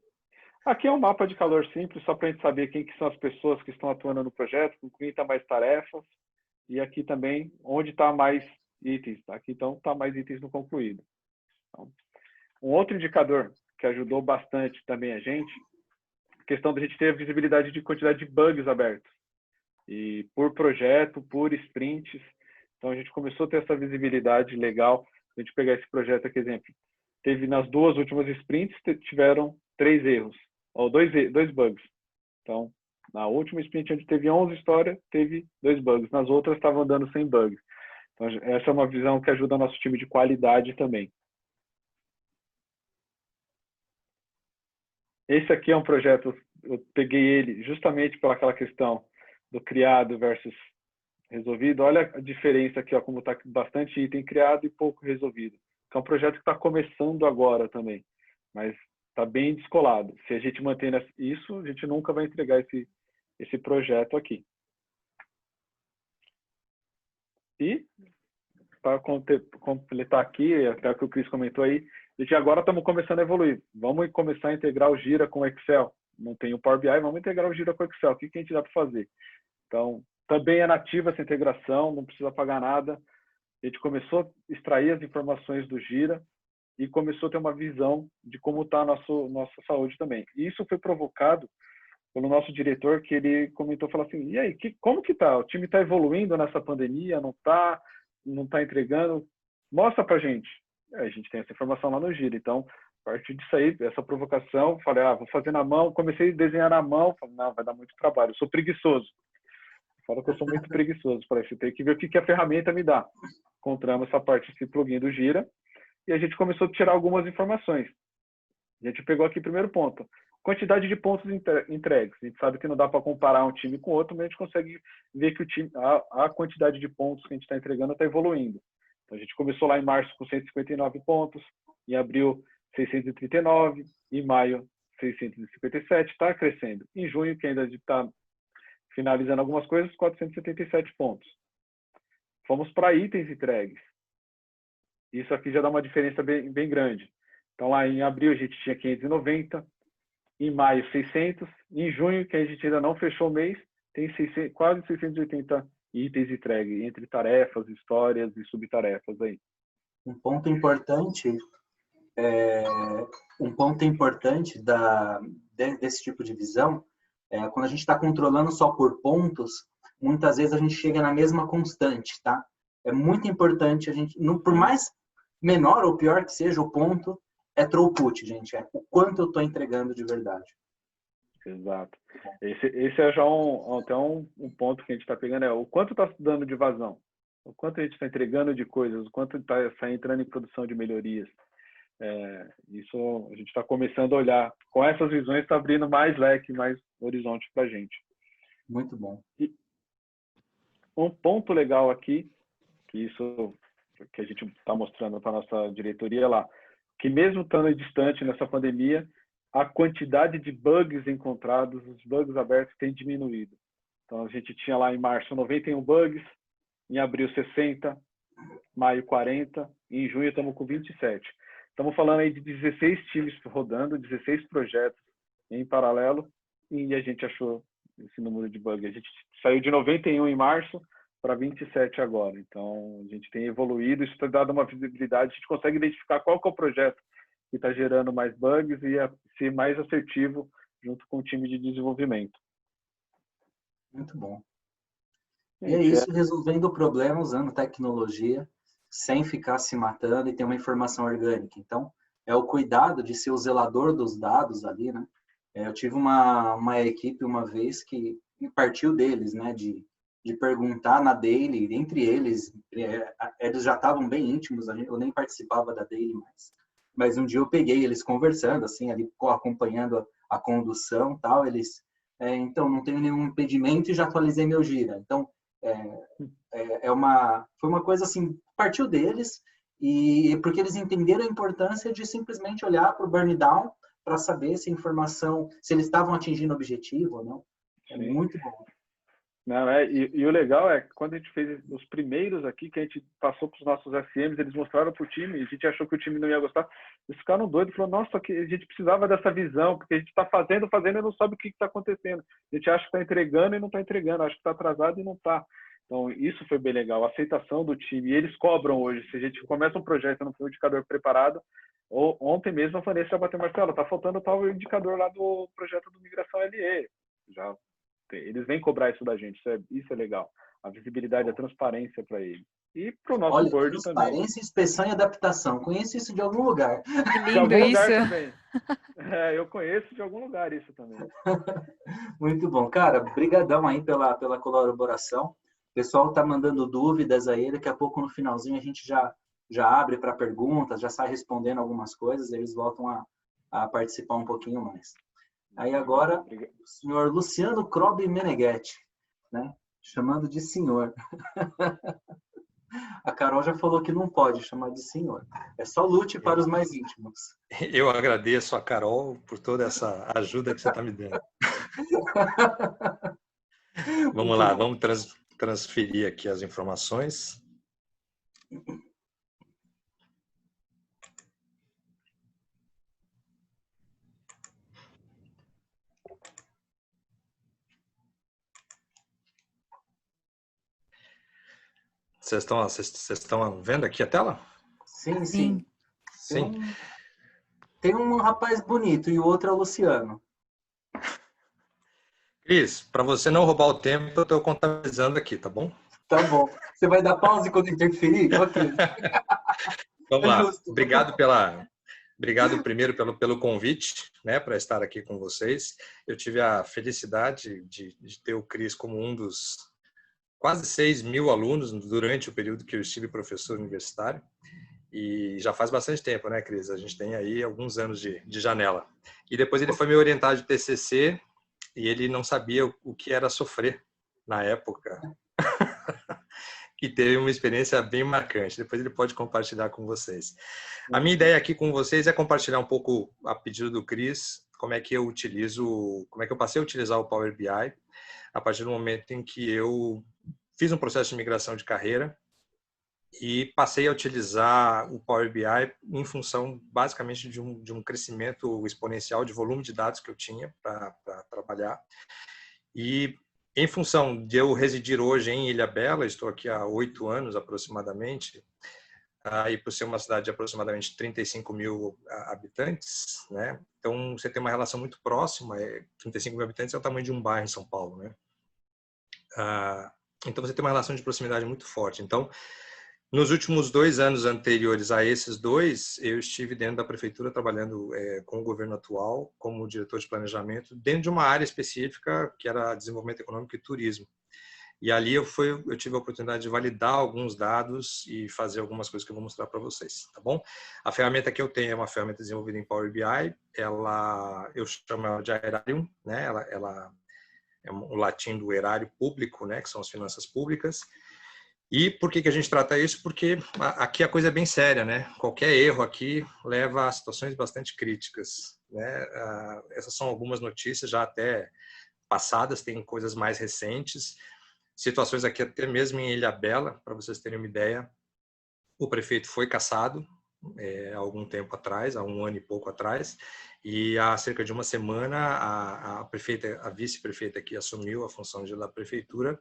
Aqui é um mapa de calor simples, só para a gente saber quem que são as pessoas que estão atuando no projeto, com quem está mais tarefas, e aqui também onde está mais itens. Aqui então está mais itens no concluído. Então, um outro indicador que ajudou bastante também a gente, a questão da gente ter a visibilidade de quantidade de bugs abertos. E por projeto, por sprints. Então a gente começou a ter essa visibilidade legal. A gente pegar esse projeto aqui, exemplo. Teve nas 2 últimas sprints, tiveram 3 erros, ou 2 bugs. Então, na última sprint, onde teve 11 histórias, teve 2 bugs. Nas outras, estavam andando sem bugs. Então, essa é uma visão que ajuda o nosso time de qualidade também. Esse aqui é um projeto, eu peguei ele justamente pelaquela questão do criado versus resolvido. Olha a diferença aqui, ó, como está bastante item criado e pouco resolvido. É um projeto que está começando agora também, mas está bem descolado. Se a gente manter isso, a gente nunca vai entregar esse projeto aqui. E, para completar aqui, até o que o Cris comentou aí, a gente agora estamos começando a evoluir. Vamos começar a integrar o Gira com o Excel. Não tem o Power BI, vamos integrar o Gira com o Excel. O que a gente dá para fazer? Então, também é nativa essa integração, não precisa pagar nada. A gente começou a extrair as informações do Gira e começou a ter uma visão de como está a nossa saúde também. E isso foi provocado pelo nosso diretor, que ele comentou, falou assim, e aí, como que tá? O time está evoluindo nessa pandemia? Não está entregando? Mostra para a gente. A gente tem essa informação lá no Gira. Então, a partir disso aí, essa provocação, falei, vou fazer na mão. Comecei a desenhar na mão. Falei, não, vai dar muito trabalho. Eu sou preguiçoso. Falo que eu sou muito preguiçoso. Falei, você tem que ver o que a ferramenta me dá. Encontramos essa parte desse plugin do Gira e a gente começou a tirar algumas informações. A gente pegou aqui o primeiro ponto. Quantidade de pontos entregues. A gente sabe que não dá para comparar um time com outro, mas a gente consegue ver que o time, a quantidade de pontos que a gente está entregando está evoluindo. Então, a gente começou lá em março com 159 pontos, em abril 639, em maio 657, está crescendo. Em junho, que ainda está finalizando algumas coisas, 477 pontos. Fomos para itens entregues. Isso aqui já dá uma diferença bem grande. Então, lá em abril a gente tinha 590, em maio 600, em junho, que a gente ainda não fechou o mês, tem quase 680 itens entregues, entre tarefas, histórias e subtarefas aí. Um ponto importante desse tipo de visão é quando a gente está controlando só por pontos, muitas vezes a gente chega na mesma constante, tá? É muito importante a gente, por mais menor ou pior que seja o ponto, é throughput, gente. É o quanto eu estou entregando de verdade. Exato. Esse é já até um ponto que a gente está pegando, é o quanto está dando de vazão, o quanto a gente está entregando de coisas, o quanto está entrando em produção de melhorias. Isso a gente está começando a olhar. Com essas visões está abrindo mais leque, mais horizonte para a gente. Muito bom. E um ponto legal aqui, que a gente está mostrando para a nossa diretoria lá, que mesmo estando distante nessa pandemia, a quantidade de bugs encontrados, os bugs abertos, tem diminuído. Então, a gente tinha lá em março 91 bugs, em abril 60, maio 40, e em junho estamos com 27. Estamos falando aí de 16 times rodando, 16 projetos em paralelo, e a gente achou esse número de bugs. A gente saiu de 91 em março para 27 agora. Então, a gente tem evoluído, isso tem dado uma visibilidade, a gente consegue identificar qual que é o projeto que está gerando mais bugs e ser mais assertivo junto com o time de desenvolvimento. Muito bom. E é isso, resolvendo o problema usando tecnologia, sem ficar se matando e ter uma informação orgânica. Então, é o cuidado de ser o zelador dos dados ali, né? Eu tive uma equipe uma vez que partiu deles, né, de perguntar na daily, entre eles já estavam bem íntimos, eu nem participava da daily mais. Mas um dia eu peguei eles conversando, assim, ali acompanhando a condução, tal, eles, então, não tenho nenhum impedimento e já atualizei meu Gira. Então, foi uma coisa assim, partiu deles, e porque eles entenderam a importância de simplesmente olhar para o burn down para saber se a informação, se eles estavam atingindo o objetivo ou não. É muito bom. Não, e o legal é que quando a gente fez os primeiros aqui, que a gente passou para os nossos SMs, eles mostraram para o time, e a gente achou que o time não ia gostar, eles ficaram doidos, falaram, nossa, que a gente precisava dessa visão, porque a gente está fazendo e não sabe o que está acontecendo. A gente acha que está entregando e não está entregando, acha que está atrasado e não está. Então, isso foi bem legal, a aceitação do time. E eles cobram hoje, se a gente começa um projeto e não tem um indicador preparado, ontem mesmo a Vanessa já bateu martelo, está faltando tal indicador lá do projeto do Migração LE. Já eles vêm cobrar isso da gente, isso é legal. A visibilidade, a transparência para eles. E para o nosso Olha, board também. transparência, inspeção e adaptação. Conheço isso de algum lugar. Que De lindo algum lugar isso. também. Eu conheço de algum lugar isso também. Muito bom. Cara, brigadão aí pela colaboração. O pessoal está mandando dúvidas aí. Daqui a pouco, no finalzinho, a gente já abre para perguntas, já sai respondendo algumas coisas. Eles voltam a participar um pouquinho mais. Aí agora, o senhor Luciano Krobi Meneghetti, né? Chamando de senhor. A Carol já falou que não pode chamar de senhor. É só lute para os mais íntimos. Eu agradeço a Carol por toda essa ajuda que você está me dando. Vamos lá, vamos transferir aqui as informações. Vocês estão vendo aqui a tela? Sim, Sim. sim. Tem um rapaz bonito e o outro é o Luciano. Cris, para você não roubar o tempo, eu estou contabilizando aqui, tá bom? Tá bom. Você vai dar pause quando interferir? Ok. Vamos É lá. justo. Obrigado primeiro pelo convite, né, para estar aqui com vocês. Eu tive a felicidade de ter o Cris como um dos quase 6.000 alunos durante o período que eu estive professor universitário. E já faz bastante tempo, né, Cris? A gente tem aí alguns anos de janela. E depois ele foi me orientar de TCC e ele não sabia o que era sofrer na época. E teve uma experiência bem marcante. Depois ele pode compartilhar com vocês. A minha ideia aqui com vocês é compartilhar um pouco, a pedido do Cris, como é que eu passei a utilizar o Power BI a partir do momento em que eu fiz um processo de migração de carreira e passei a utilizar o Power BI em função, basicamente, de um crescimento exponencial de volume de dados que eu tinha para trabalhar. E, em função de eu residir hoje em Ilhabela, estou aqui há 8 anos aproximadamente, e por ser uma cidade de aproximadamente 35.000 habitantes, né? Então, você tem uma relação muito próxima. 35.000 habitantes é o tamanho de um bairro em São Paulo, né? Então, você tem uma relação de proximidade muito forte. Então, nos últimos 2 anos anteriores a esses 2, eu estive dentro da prefeitura trabalhando com o governo atual como diretor de planejamento dentro de uma área específica que era desenvolvimento econômico e turismo. E ali eu tive a oportunidade de validar alguns dados e fazer algumas coisas que eu vou mostrar para vocês, tá bom? A ferramenta que eu tenho é uma ferramenta desenvolvida em Power BI. Eu chamo ela de Aerarium, né? Ela é o latim do erário público, né? Que são as finanças públicas. E por que a gente trata isso? Porque aqui a coisa é bem séria, né? Qualquer erro aqui leva a situações bastante críticas, né? Essas são algumas notícias já até passadas, tem coisas mais recentes. Situações aqui até mesmo em Ilhabela, para vocês terem uma ideia, o prefeito foi cassado há algum tempo atrás, há 1 ano e pouco atrás, e há cerca de uma semana a vice-prefeita que assumiu a função da prefeitura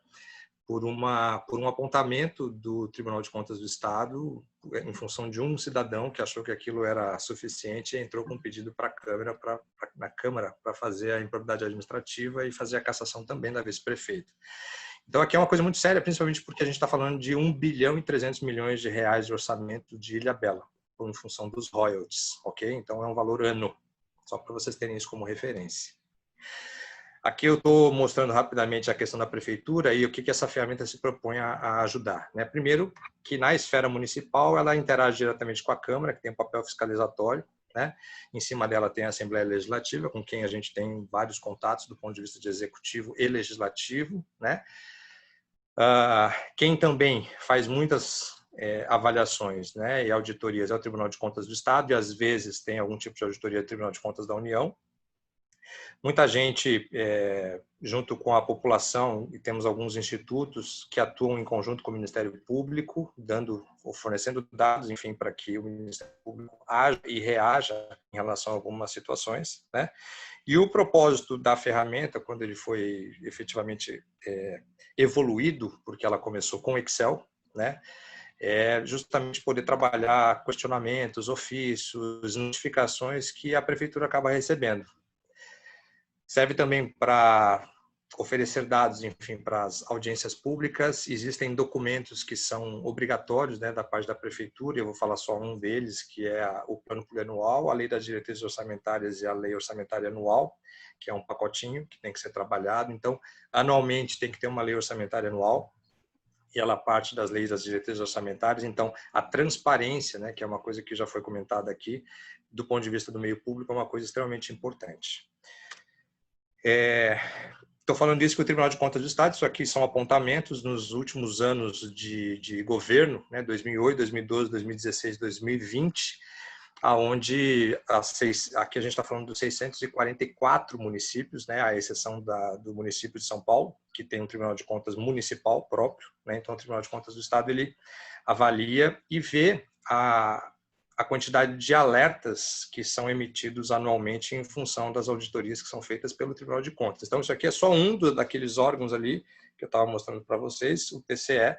por um apontamento do Tribunal de Contas do Estado em função de um cidadão que achou que aquilo era suficiente e entrou com um pedido na Câmara para fazer a improbidade administrativa e fazer a cassação também da vice-prefeita. Então, aqui é uma coisa muito séria, principalmente porque a gente está falando de 1 bilhão e 300 milhões de reais de orçamento de Ilhabela, em função dos royalties, ok? Então, é um valor ano, só para vocês terem isso como referência. Aqui eu estou mostrando rapidamente a questão da prefeitura e o que essa ferramenta se propõe a ajudar, né? Primeiro, que na esfera municipal ela interage diretamente com a Câmara, que tem um papel fiscalizatório, né? Em cima dela tem a Assembleia Legislativa, com quem a gente tem vários contatos do ponto de vista de executivo e legislativo, né? Quem também faz muitas avaliações, né, e auditorias é o Tribunal de Contas do Estado, e às vezes tem algum tipo de auditoria do Tribunal de Contas da União. Muita gente, junto com a população, e temos alguns institutos que atuam em conjunto com o Ministério Público, dando ou fornecendo dados, enfim, para que o Ministério Público haja e reaja em relação a algumas situações, né? E o propósito da ferramenta, quando ele foi efetivamente evoluído, porque ela começou com Excel, né? É justamente poder trabalhar questionamentos, ofícios, notificações que a prefeitura acaba recebendo. Serve também para oferecer dados, enfim, para as audiências públicas. Existem documentos que são obrigatórios, né, da parte da prefeitura. Eu vou falar só um deles, que é o plano plurianual, a lei das diretrizes orçamentárias e a lei orçamentária anual, que é um pacotinho que tem que ser trabalhado. Então, anualmente tem que ter uma lei orçamentária anual, e ela parte das leis das diretrizes orçamentárias. Então, a transparência, né, que é uma coisa que já foi comentada aqui, do ponto de vista do meio público, é uma coisa extremamente importante. Estou falando isso que o Tribunal de Contas do Estado, isso aqui são apontamentos nos últimos anos de governo, né, 2008, 2012, 2016, 2020, aonde aqui a gente está falando dos 644 municípios, né, à exceção do município de São Paulo, que tem um Tribunal de Contas municipal próprio, né, então o Tribunal de Contas do Estado ele avalia e vê a quantidade de alertas que são emitidos anualmente em função das auditorias que são feitas pelo Tribunal de Contas. Então, isso aqui é só um daqueles órgãos ali que eu estava mostrando para vocês, o TCE.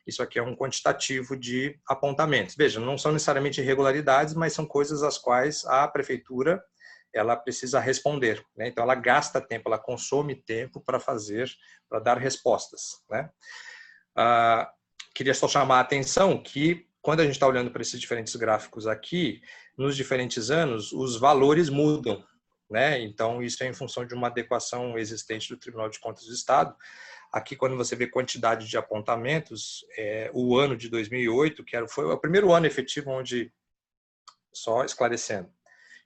Isso aqui é um quantitativo de apontamentos. Veja, não são necessariamente irregularidades, mas são coisas às quais a prefeitura ela precisa responder, né? Então, ela gasta tempo, ela consome tempo para dar respostas, né? Queria só chamar a atenção que quando a gente está olhando para esses diferentes gráficos aqui, nos diferentes anos, os valores mudam, né? Então, isso é em função de uma adequação existente do Tribunal de Contas do Estado. Aqui, quando você vê quantidade de apontamentos, o ano de 2008, foi o primeiro ano efetivo onde, só esclarecendo,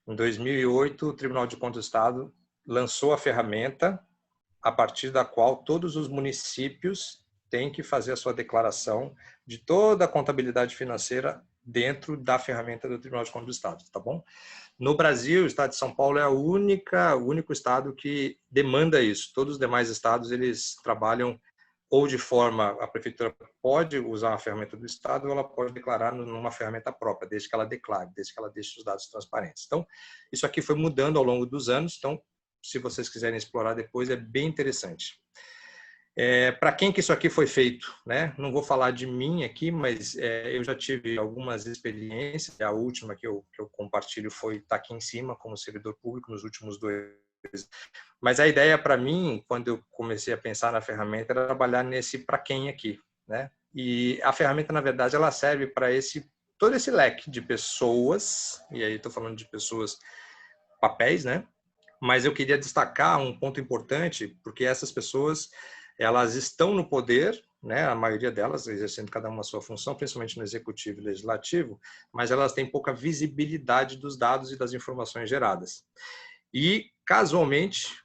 em 2008, o Tribunal de Contas do Estado lançou a ferramenta a partir da qual todos os municípios têm que fazer a sua declaração de toda a contabilidade financeira dentro da ferramenta do Tribunal de Contas do Estado, tá bom? No Brasil, o estado de São Paulo é o único estado que demanda isso. Todos os demais estados, eles trabalham ou de forma, a prefeitura pode usar a ferramenta do estado ou ela pode declarar numa ferramenta própria, desde que ela declare, desde que ela deixe os dados transparentes. Então, isso aqui foi mudando ao longo dos anos, então, se vocês quiserem explorar depois, é bem interessante. Para quem que isso aqui foi feito, né? Não vou falar de mim aqui, mas eu já tive algumas experiências. A última que eu compartilho foi estar aqui em cima como servidor público nos últimos 2 anos. Mas a ideia para mim, quando eu comecei a pensar na ferramenta, era trabalhar nesse para quem aqui, né? E a ferramenta, na verdade, ela serve para todo esse leque de pessoas, e aí estou falando de pessoas, papéis, né? Mas eu queria destacar um ponto importante, porque essas pessoas elas estão no poder, né, a maioria delas exercendo cada uma a sua função, principalmente no executivo e legislativo, mas elas têm pouca visibilidade dos dados e das informações geradas. E, casualmente,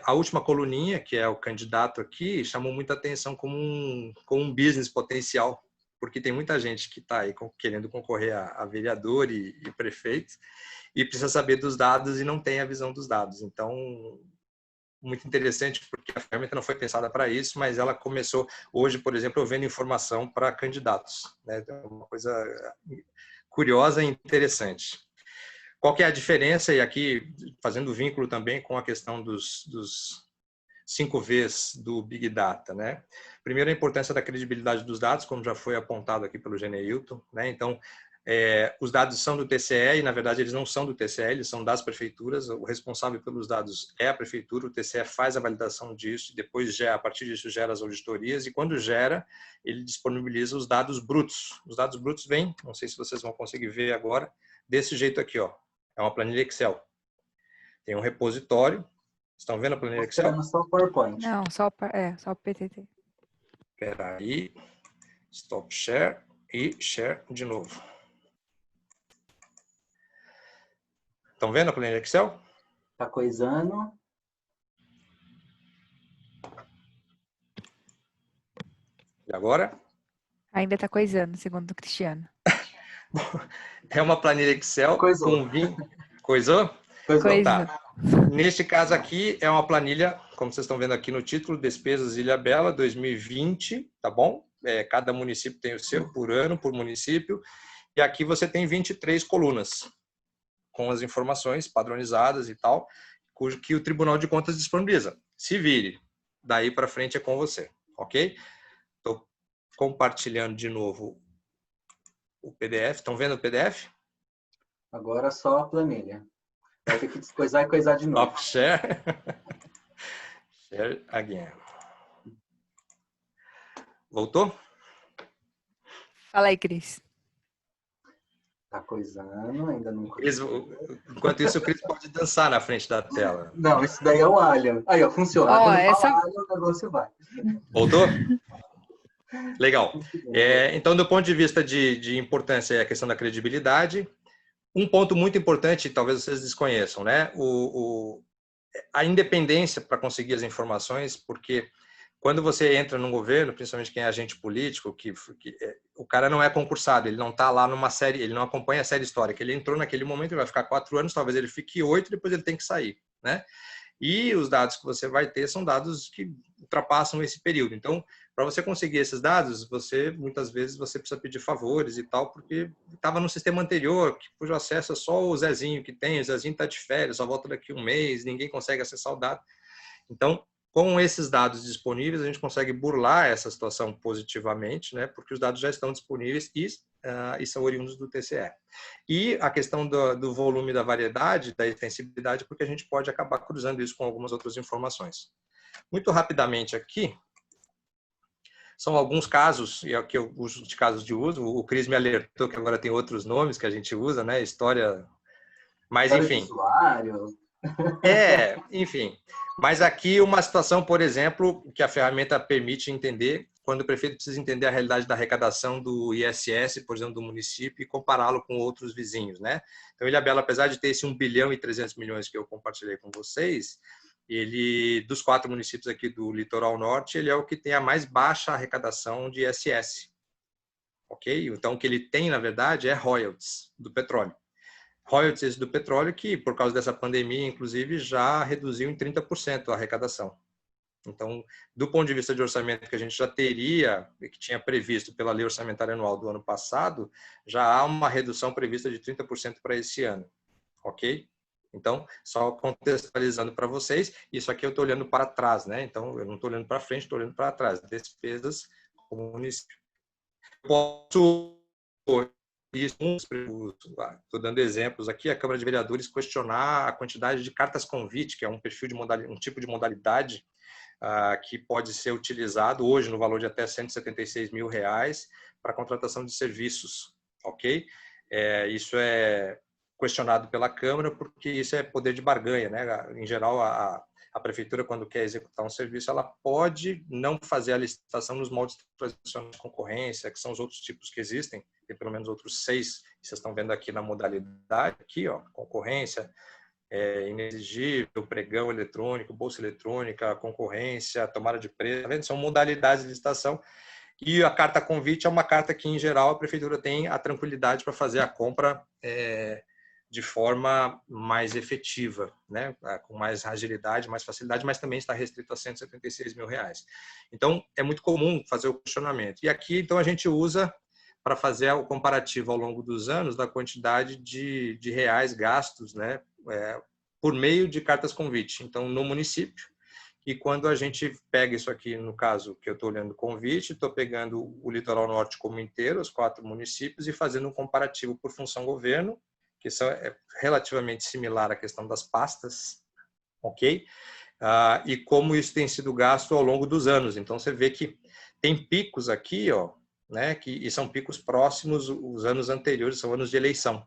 a última coluninha, que é o candidato aqui, chamou muita atenção como um business potencial, porque tem muita gente que está aí querendo concorrer a vereador e prefeito, e precisa saber dos dados e não tem a visão dos dados. Então, muito interessante, porque a ferramenta não foi pensada para isso, mas ela começou, hoje, por exemplo, eu vendo informação para candidatos, né? É uma coisa curiosa e interessante. Qual que é a diferença? E aqui, fazendo vínculo também com a questão dos 5 Vs do Big Data, né? Primeiro, a importância da credibilidade dos dados, como já foi apontado aqui pelo Geneilton, né? Então, os dados são do TCE e, na verdade, eles não são do TCE, eles são das prefeituras. O responsável pelos dados é a prefeitura, o TCE faz a validação disso, depois, a partir disso, gera as auditorias e, quando gera, ele disponibiliza os dados brutos. Os dados brutos vêm, não sei se vocês vão conseguir ver agora, desse jeito aqui, ó. É uma planilha Excel. Tem um repositório. Estão vendo a planilha Excel? Só o PowerPoint. Não, só o PTT. Espera aí. Stop share e share de novo. Estão vendo a planilha Excel? Está coisando. E agora? Ainda está coisando, segundo o Cristiano. É uma planilha Excel Coisou. com 20... Coisou? Coisou. Então, tá. Neste caso aqui, é uma planilha, como vocês estão vendo aqui no título, Despesas Ilhabela 2020, tá bom? Cada município tem o seu, por ano, por município. E aqui você tem 23 colunas, com as informações padronizadas e tal, que o Tribunal de Contas disponibiliza. Se vire. Daí para frente é com você, ok? Estou compartilhando de novo o PDF. Estão vendo o PDF? Agora só a planilha. Vai ter que descoisar e coisar de novo. Stop share. Share again. Voltou? Fala aí, Cris. Tá coisando, ainda não... Enquanto isso, o Cris pode dançar na frente da tela. Não, isso daí é o Alien. Aí, ó, funciona. Ó, Quando essa... fala Alien, o negócio vai. Voltou? Legal. Então, do ponto de vista de importância, é a questão da credibilidade. Um ponto muito importante, talvez vocês desconheçam, né? A independência para conseguir as informações, porque quando você entra num governo, principalmente quem é agente político, o cara não é concursado, ele não está lá numa série, ele não acompanha a série histórica, ele entrou naquele momento, ele vai ficar 4 anos, talvez ele fique 8, depois ele tem que sair, né? E os dados que você vai ter são dados que ultrapassam esse período. Então, para você conseguir esses dados, muitas vezes você precisa pedir favores e tal, porque estava no sistema anterior, cujo acesso é só o Zezinho que tem, o Zezinho está de férias, só volta daqui um mês, ninguém consegue acessar o dado. Então, com esses dados disponíveis, a gente consegue burlar essa situação positivamente, né? Porque os dados já estão disponíveis e são oriundos do TCE. E a questão do volume, da variedade, da extensibilidade, porque a gente pode acabar cruzando isso com algumas outras informações. Muito rapidamente aqui, são alguns casos, e aqui eu uso de casos de uso, o Cris me alertou que agora tem outros nomes que a gente usa, né? História... Mas, enfim... Usuário. Enfim... Mas aqui uma situação, por exemplo, que a ferramenta permite entender, quando o prefeito precisa entender a realidade da arrecadação do ISS, por exemplo, do município, e compará-lo com outros vizinhos, né? Então, Ilhabela, apesar de ter esse 1 bilhão e 300 milhões que eu compartilhei com vocês, ele, dos 4 municípios aqui do litoral norte, ele é o que tem a mais baixa arrecadação de ISS, ok? Então, o que ele tem, na verdade, é royalties do petróleo. Royalties do petróleo que, por causa dessa pandemia, inclusive, já reduziu em 30% a arrecadação. Então, do ponto de vista de orçamento que a gente já teria, que tinha previsto pela lei orçamentária anual do ano passado, já há uma redução prevista de 30% para esse ano, ok? Então, só contextualizando para vocês, isso aqui eu estou olhando para trás, né? Então, eu não estou olhando para frente, estou olhando para trás, despesas como município. Posso... Estou dando exemplos aqui, a Câmara de Vereadores questionar a quantidade de cartas convite, que é um perfil de um tipo de modalidade que pode ser utilizado hoje no valor de até R$176 mil para contratação de serviços, ok? Isso é questionado pela Câmara porque isso é poder de barganha, né? Em geral, a prefeitura, quando quer executar um serviço, ela pode não fazer a licitação nos moldes tradicionais de concorrência, que são os outros tipos que existem, tem pelo menos outros 6, que vocês estão vendo aqui na modalidade, aqui, ó, concorrência, inexigível, pregão eletrônico, bolsa eletrônica, concorrência, tomada de preço, tá vendo? São modalidades de licitação. E a carta convite é uma carta que, em geral, a prefeitura tem a tranquilidade para fazer a compra de forma mais efetiva, né? Com mais agilidade, mais facilidade, mas também está restrito a R$176 mil. Então, é muito comum fazer o questionamento. E aqui, então, a gente usa para fazer o comparativo ao longo dos anos da quantidade de reais gastos, né? Por meio de cartas convite. Então, no município, e quando a gente pega isso aqui, no caso que eu estou olhando convite, estou pegando o litoral norte como inteiro, os 4 municípios, e fazendo um comparativo por função governo, que é relativamente similar à questão das pastas, ok? E como isso tem sido gasto ao longo dos anos. Então, você vê que tem picos aqui, ó, né, e são picos próximos, os anos anteriores, são anos de eleição,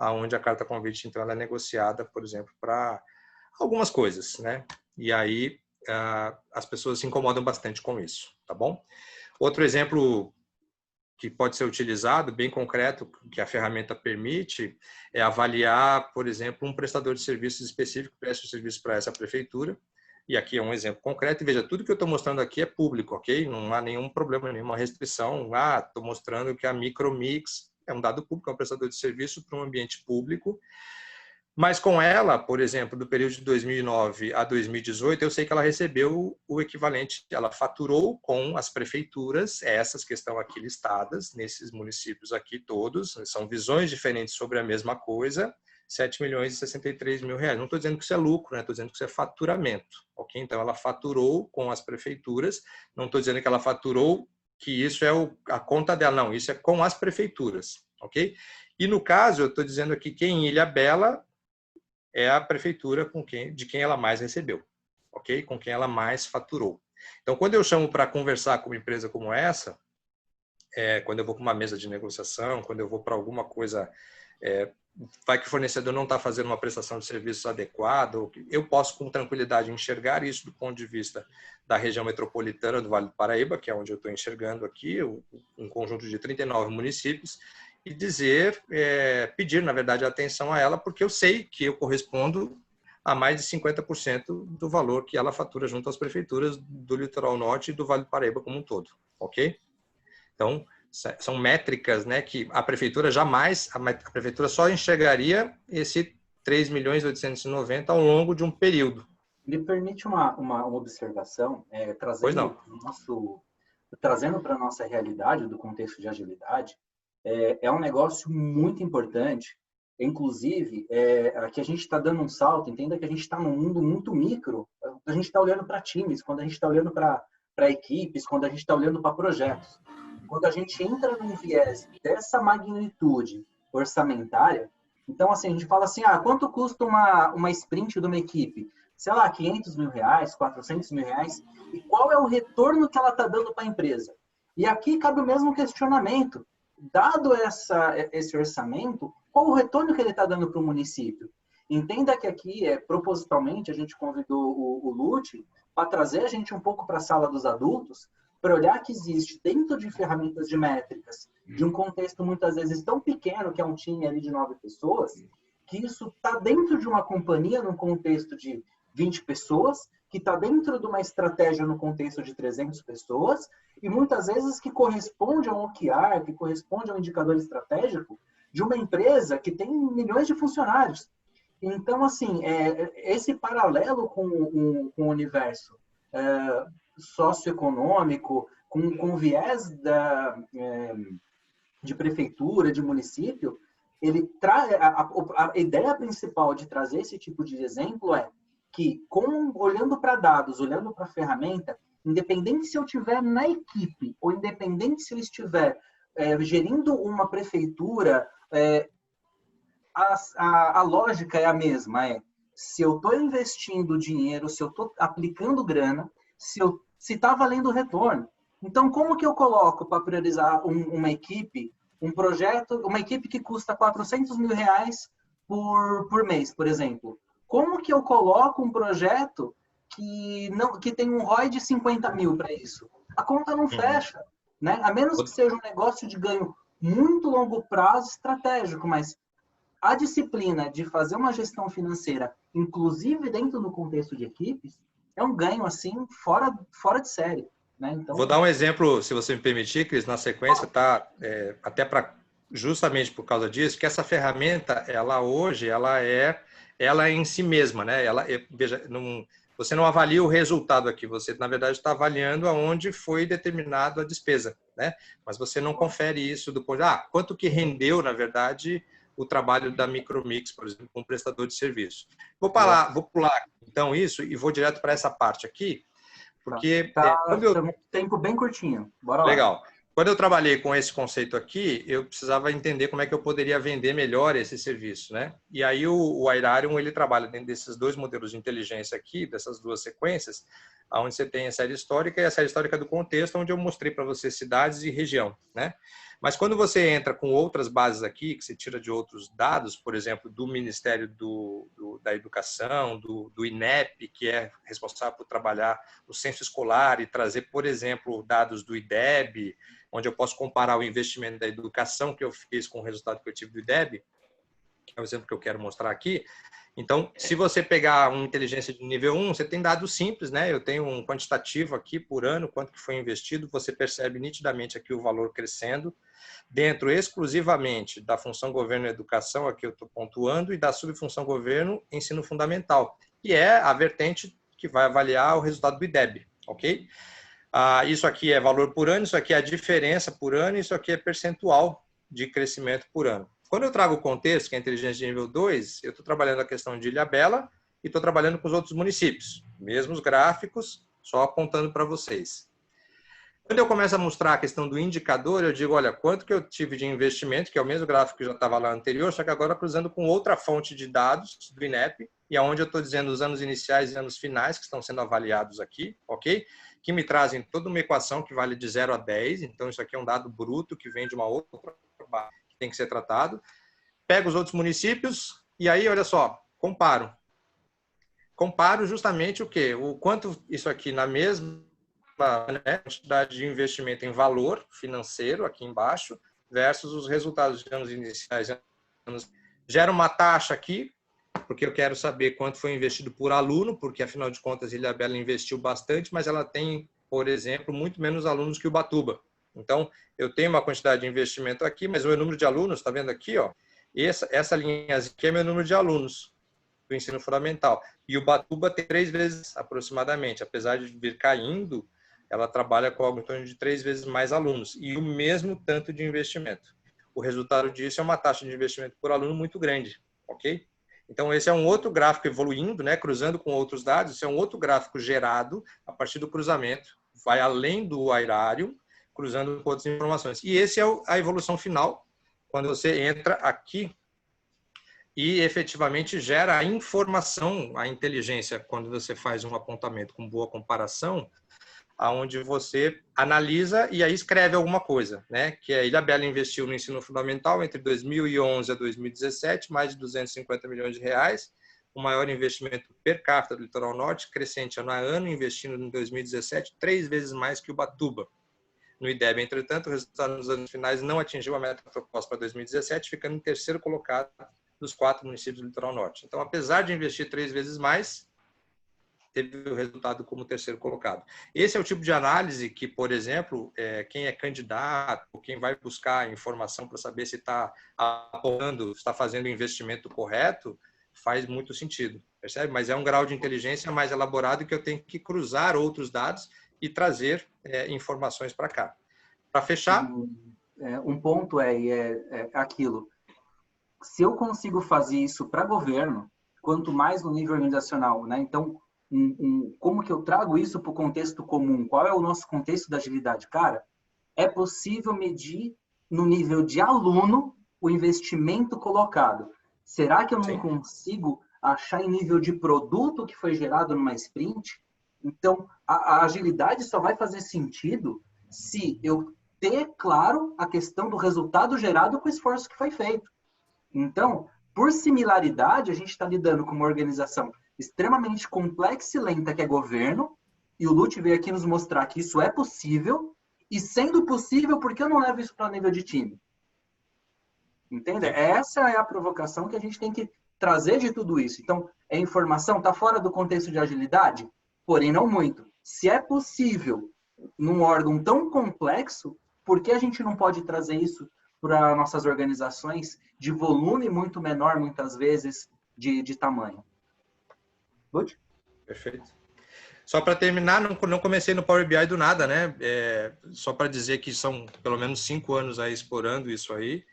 onde a carta convite, então, ela é negociada, por exemplo, para algumas coisas, né? E aí as pessoas se incomodam bastante com isso, tá bom? Outro exemplo que pode ser utilizado, bem concreto, que a ferramenta permite, é avaliar, por exemplo, um prestador de serviços específico que presta serviço para essa prefeitura. E aqui é um exemplo concreto. E veja, tudo que eu estou mostrando aqui é público, ok? Não há nenhum problema, nenhuma restrição. Estou mostrando que a Micromix é um dado público, é um prestador de serviço para um ambiente público. Mas com ela, por exemplo, do período de 2009 a 2018, eu sei que ela recebeu o equivalente, ela faturou com as prefeituras, essas que estão aqui listadas, nesses municípios aqui todos, são visões diferentes sobre a mesma coisa, 7.063.000 reais. Não estou dizendo que isso é lucro, né? Estou dizendo que isso é faturamento, ok? Então, ela faturou com as prefeituras, não estou dizendo que ela faturou, que isso é a conta dela, não, isso é com as prefeituras, ok? E no caso, eu estou dizendo aqui que em Ilhabela é a prefeitura de quem ela mais recebeu, ok? Com quem ela mais faturou. Então, quando eu chamo para conversar com uma empresa como essa, quando eu vou para uma mesa de negociação, quando eu vou para alguma coisa, vai que o fornecedor não está fazendo uma prestação de serviços adequada, eu posso com tranquilidade enxergar isso do ponto de vista da região metropolitana do Vale do Paraíba, que é onde eu estou enxergando aqui, um conjunto de 39 municípios, e pedir, na verdade, atenção a ela, porque eu sei que eu correspondo a mais de 50% do valor que ela fatura junto às prefeituras do Litoral Norte e do Vale do Paraíba como um todo, ok? Então, são métricas, né, que a prefeitura a prefeitura só enxergaria esse 3.890.000 ao longo de um período. Me permite uma observação, trazendo para a nossa realidade do contexto de agilidade, é um negócio muito importante. Inclusive, aqui a gente está dando um salto, entenda que a gente está num mundo muito micro, a gente está olhando para times, quando a gente está olhando para equipes, quando a gente está olhando para projetos. Quando a gente entra num viés dessa magnitude orçamentária, então, assim, a gente fala assim, quanto custa uma sprint de uma equipe? Sei lá, 500 mil reais, 400 mil reais, e qual é o retorno que ela está dando para a empresa? E aqui cabe o mesmo questionamento. Dado esse orçamento, qual o retorno que ele está dando para o município? Entenda que aqui, propositalmente, a gente convidou o Lute para trazer a gente um pouco para a sala dos adultos, para olhar que existe dentro de ferramentas de métricas, de um contexto muitas vezes tão pequeno, que é um time ali de 9 pessoas, que isso está dentro de uma companhia, num contexto de 20 pessoas, que está dentro de uma estratégia no contexto de 300 pessoas, e muitas vezes que corresponde a um OKR, que corresponde a um indicador estratégico de uma empresa que tem milhões de funcionários. Então, assim, esse paralelo com o universo socioeconômico, com viés de prefeitura, de município, ele a ideia principal de trazer esse tipo de exemplo é que, olhando para dados, olhando para a ferramenta, independente se eu estiver na equipe ou independente se eu estiver gerindo uma prefeitura, a lógica é a mesma. Se eu estou investindo dinheiro, se eu estou aplicando grana, se está valendo o retorno. Então, como que eu coloco para priorizar uma equipe, um projeto, uma equipe que custa 400 mil reais por mês, por exemplo? Como que eu coloco um projeto que tem um ROI de 50 mil para isso? A conta não fecha, né? A menos que seja um negócio de ganho muito longo prazo estratégico, mas a disciplina de fazer uma gestão financeira, inclusive dentro do contexto de equipes, é um ganho assim fora de série, né? Então, vou dar um exemplo, se você me permitir, Cris, na sequência, tá? Até justamente por causa disso, que essa ferramenta, ela hoje, ela em si mesma, né? Veja, você não avalia o resultado aqui, você na verdade está avaliando aonde foi determinado a despesa, né? Mas você não confere isso do ponto de, quanto que rendeu, na verdade, o trabalho da Micromix, por exemplo, com prestador de serviço. Vou pular então isso e vou direto para essa parte aqui, porque tempo bem curtinho. Bora lá. Legal. Quando eu trabalhei com esse conceito aqui, eu precisava entender como é que eu poderia vender melhor esse serviço, né? E aí o Airarium, ele trabalha dentro desses dois modelos de inteligência aqui, dessas duas sequências, onde você tem a série histórica e a série histórica do contexto, onde eu mostrei para você cidades e região, né? Mas quando você entra com outras bases aqui, que você tira de outros dados, por exemplo, do Ministério da Educação, do INEP, que é responsável por trabalhar o censo escolar e trazer, por exemplo, dados do IDEB, onde eu posso comparar o investimento da educação que eu fiz com o resultado que eu tive do IDEB, que é o exemplo que eu quero mostrar aqui, Então, se você pegar uma inteligência de nível 1, você tem dados simples, né? Eu tenho um quantitativo aqui por ano, quanto que foi investido, você percebe nitidamente aqui o valor crescendo, dentro exclusivamente da função governo e educação, aqui eu estou pontuando, e da subfunção governo ensino fundamental, que é a vertente que vai avaliar o resultado do IDEB, ok? Isso aqui é valor por ano, isso aqui é a diferença por ano, isso aqui é percentual de crescimento por ano. Quando eu trago o contexto, que é a inteligência de nível 2, eu estou trabalhando a questão de Ilhabela e estou trabalhando com os outros municípios. Mesmos gráficos, só apontando para vocês. Quando eu começo a mostrar a questão do indicador, eu digo, olha, quanto que eu tive de investimento, que é o mesmo gráfico que já estava lá anterior, só que agora cruzando com outra fonte de dados do INEP, e aonde eu estou dizendo os anos iniciais e anos finais que estão sendo avaliados aqui, ok? Que me trazem toda uma equação que vale de 0 a 10, então isso aqui é um dado bruto que vem de uma outra base que tem que ser tratado. Pego os outros municípios e aí, olha só, comparo. Comparo justamente o quê? O quanto isso aqui na mesma quantidade de investimento em valor financeiro aqui embaixo versus os resultados de anos iniciais. Gera uma taxa aqui, porque eu quero saber quanto foi investido por aluno, porque afinal de contas Ilhabela investiu bastante, mas ela tem, por exemplo, muito menos alunos que Ubatuba. Então, eu tenho uma quantidade de investimento aqui, mas o meu número de alunos, está vendo aqui, ó? Essa linha aqui é meu número de alunos do ensino fundamental. E Ubatuba tem 3 vezes aproximadamente, apesar de vir caindo, ela trabalha com algo em torno de 3 vezes mais alunos e o mesmo tanto de investimento. O resultado disso é uma taxa de investimento por aluno muito grande, ok? Então, esse é um outro gráfico evoluindo, né, cruzando com outros dados, esse é um outro gráfico gerado a partir do cruzamento, vai além do airário, cruzando com outras informações. E esse é a evolução final, quando você entra aqui e efetivamente gera a informação, a inteligência, quando você faz um apontamento com boa comparação, aonde você analisa e aí escreve alguma coisa, né? Que a Ilhabela investiu no ensino fundamental entre 2011 a 2017, mais de 250 milhões de reais, o maior investimento per capita do Litoral Norte, crescente ano a ano, investindo em 2017 3 vezes mais que Ubatuba. No IDEB, entretanto, o resultado nos anos finais não atingiu a meta proposta para 2017, ficando em terceiro colocado dos 4 municípios do Litoral Norte. Então, apesar de investir 3 vezes mais, teve o resultado como terceiro colocado. Esse é o tipo de análise que, por exemplo, quem é candidato, quem vai buscar informação para saber se está apoiando, está fazendo o investimento correto, faz muito sentido, percebe? Mas é um grau de inteligência mais elaborado que eu tenho que cruzar outros dados e trazer informações para cá. Para fechar... Um ponto é aquilo. Se eu consigo fazer isso para governo, quanto mais no nível organizacional, né? Então, como que eu trago isso para o contexto comum? Qual é o nosso contexto da agilidade? Cara, é possível medir no nível de aluno o investimento colocado. Será que eu não consigo achar em nível de produto que foi gerado numa sprint? Então, a agilidade só vai fazer sentido se eu ter claro a questão do resultado gerado com o esforço que foi feito. Então, por similaridade, a gente está lidando com uma organização extremamente complexa e lenta que é governo, e o Lute veio aqui nos mostrar que isso é possível, e sendo possível, por que eu não levo isso para nível de time? Entende? Essa é a provocação que a gente tem que trazer de tudo isso. Então, a informação está fora do contexto de agilidade? Porém, não muito. Se é possível num órgão tão complexo, por que a gente não pode trazer isso para nossas organizações de volume muito menor, muitas vezes, de tamanho? Good? Perfeito. Só para terminar, não comecei no Power BI do nada, né? Só para dizer que são pelo menos 5 anos aí explorando isso aí.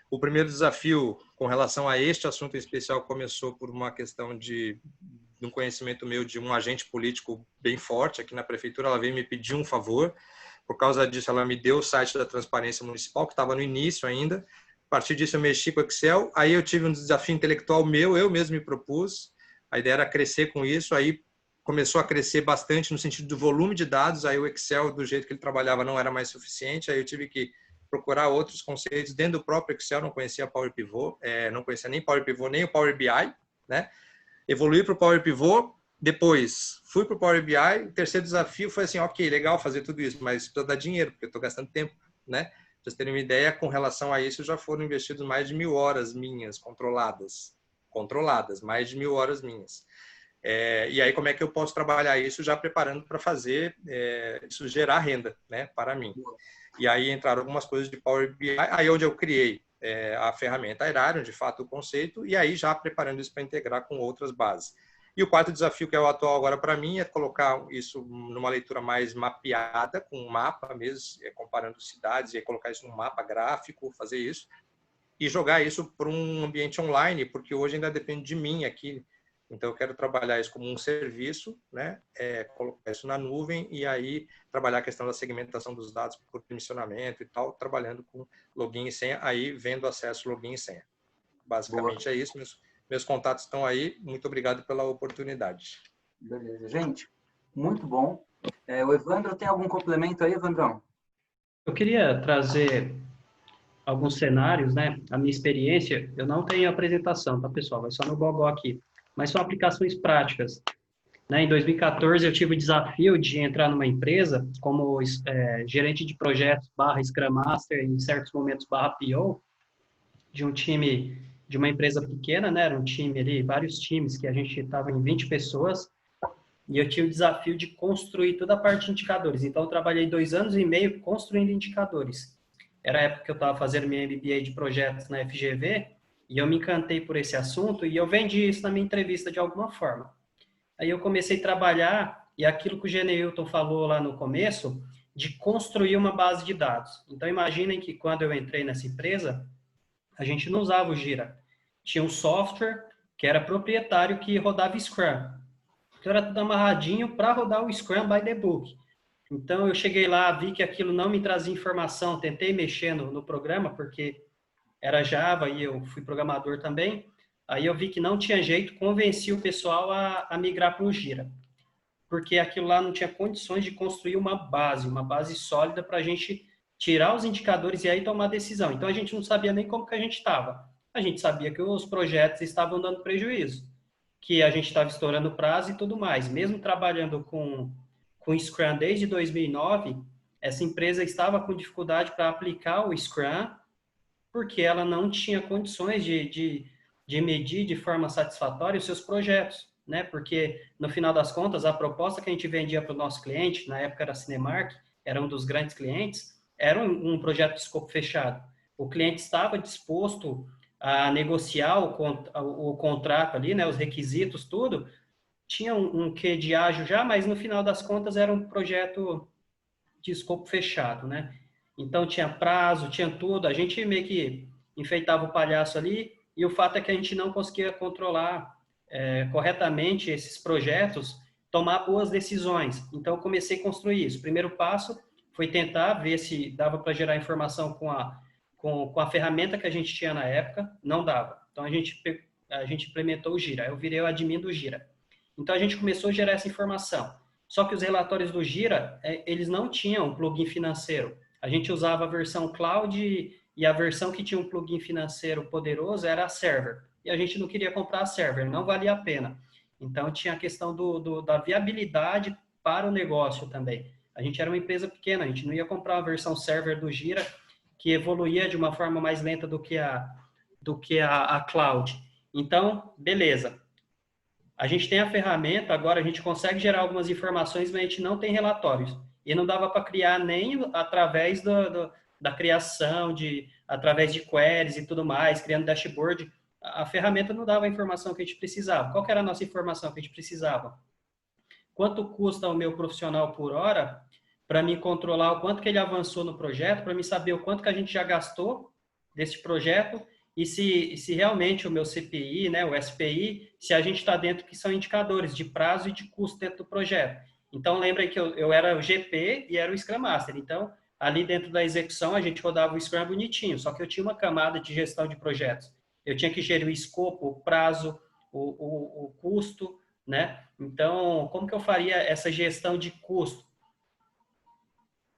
O primeiro desafio com relação a este assunto em especial começou por uma questão de um conhecimento meu de um agente político bem forte aqui na prefeitura. Ela veio me pedir um favor. Por causa disso, ela me deu o site da Transparência Municipal, que estava no início ainda. A partir disso, eu mexi com o Excel. Aí eu tive um desafio intelectual meu, eu mesmo me propus. A ideia era crescer com isso. Aí começou a crescer bastante no sentido do volume de dados. Aí o Excel, do jeito que ele trabalhava, não era mais suficiente. Aí eu tive que procurar outros conceitos dentro do próprio Excel. Não conhecia Power Pivot, não conhecia nem Power Pivot, nem o Power BI, né? Evoluí para o Power Pivot. Depois, fui para o Power BI. O terceiro desafio foi assim, ok, legal fazer tudo isso, mas precisa dar dinheiro, porque eu estou gastando tempo, né? Para vocês terem uma ideia, com relação a isso, já foram investidos mais de 1.000 horas minhas, controladas, controladas, mais de 1000 horas minhas. E aí como é que eu posso trabalhar isso já preparando para fazer isso gerar renda, né, para mim. E aí entraram algumas coisas de Power BI, aí onde eu criei a ferramenta Airarium, de fato o conceito, e aí já preparando isso para integrar com outras bases. E o quarto desafio, que é o atual agora para mim, é colocar isso numa leitura mais mapeada, com um mapa mesmo, comparando cidades, e aí colocar isso num mapa gráfico, fazer isso, e jogar isso para um ambiente online, porque hoje ainda depende de mim aqui. Então, eu quero trabalhar isso como um serviço, né? Colocar isso na nuvem e aí trabalhar a questão da segmentação dos dados por permissionamento e tal, trabalhando com login e senha, aí vendo acesso, login e senha. Basicamente Boa. é isso. Meus contatos estão aí. Muito obrigado pela oportunidade. Beleza. Gente, muito bom. O Evandro, tem algum complemento aí, Evandrão? Eu queria trazer alguns cenários, né? A minha experiência, eu não tenho apresentação, tá, pessoal? Vai só no Gogó aqui. Mas são aplicações práticas. Né? Em 2014, eu tive o desafio de entrar numa empresa como gerente de projetos / Scrum Master, em certos momentos / PO, de um time, de uma empresa pequena, né? Era um time ali, vários times, que a gente estava em 20 pessoas, e eu tinha o desafio de construir toda a parte de indicadores. Então, eu trabalhei 2 anos e meio construindo indicadores. Era a época que eu estava fazendo minha MBA de projetos na FGV, e eu me encantei por esse assunto, e eu vendi isso na minha entrevista de alguma forma. Aí eu comecei a trabalhar, e aquilo que o Geneilton falou lá no começo, de construir uma base de dados. Então, imaginem que quando eu entrei nessa empresa, a gente não usava o Gira. Tinha um software que era proprietário que rodava Scrum. Então, era tudo amarradinho para rodar o Scrum by the book. Então, eu cheguei lá, vi que aquilo não me trazia informação, tentei mexer no programa, porque era Java e eu fui programador também. Aí eu vi que não tinha jeito, convenci o pessoal a migrar para o Gira. Porque aquilo lá não tinha condições de construir uma base sólida para a gente tirar os indicadores e aí tomar decisão. Então, a gente não sabia nem como que a gente estava. A gente sabia que os projetos estavam dando prejuízo, que a gente estava estourando prazo e tudo mais. Mesmo trabalhando com Scrum desde 2009, essa empresa estava com dificuldade para aplicar o Scrum, porque ela não tinha condições de medir de forma satisfatória os seus projetos, né? Porque, no final das contas, a proposta que a gente vendia para o nosso cliente, na época era a Cinemark, era um dos grandes clientes, era um projeto de escopo fechado. O cliente estava disposto a negociar o contrato ali, né? Os requisitos, tudo. Tinha um quê de ágil já, mas, no final das contas, era um projeto de escopo fechado, né? Então, tinha prazo, tinha tudo. A gente meio que enfeitava o palhaço ali, e o fato é que a gente não conseguia controlar corretamente esses projetos, tomar boas decisões. Então, eu comecei a construir isso. O primeiro passo foi tentar ver se dava para gerar informação com a ferramenta que a gente tinha na época. Não dava. Então, a gente implementou o Gira. Eu virei o admin do Gira. Então, a gente começou a gerar essa informação. Só que os relatórios do Gira, eles não tinham um plugin financeiro. A gente usava a versão cloud e a versão que tinha um plugin financeiro poderoso era a server. E a gente não queria comprar a server, não valia a pena. Então, tinha a questão da viabilidade para o negócio também. A gente era uma empresa pequena, a gente não ia comprar a versão server do Gira, que evoluía de uma forma mais lenta do que a cloud. Então, beleza. A gente tem a ferramenta, agora a gente consegue gerar algumas informações, mas a gente não tem relatórios. E não dava para criar nem através da criação, através de queries e tudo mais, criando dashboard. A ferramenta não dava a informação que a gente precisava. Qual que era a nossa informação que a gente precisava? Quanto custa o meu profissional por hora para me controlar o quanto que ele avançou no projeto, para me saber o quanto que a gente já gastou desse projeto e se realmente o meu CPI, né, o SPI, se a gente está dentro, que são indicadores de prazo e de custo dentro do projeto. Então, lembrem que eu era o GP e era o Scrum Master. Então, ali dentro da execução, a gente rodava o Scrum bonitinho, só que eu tinha uma camada de gestão de projetos. Eu tinha que gerir o escopo, o prazo, o custo, né? Então, como que eu faria essa gestão de custo?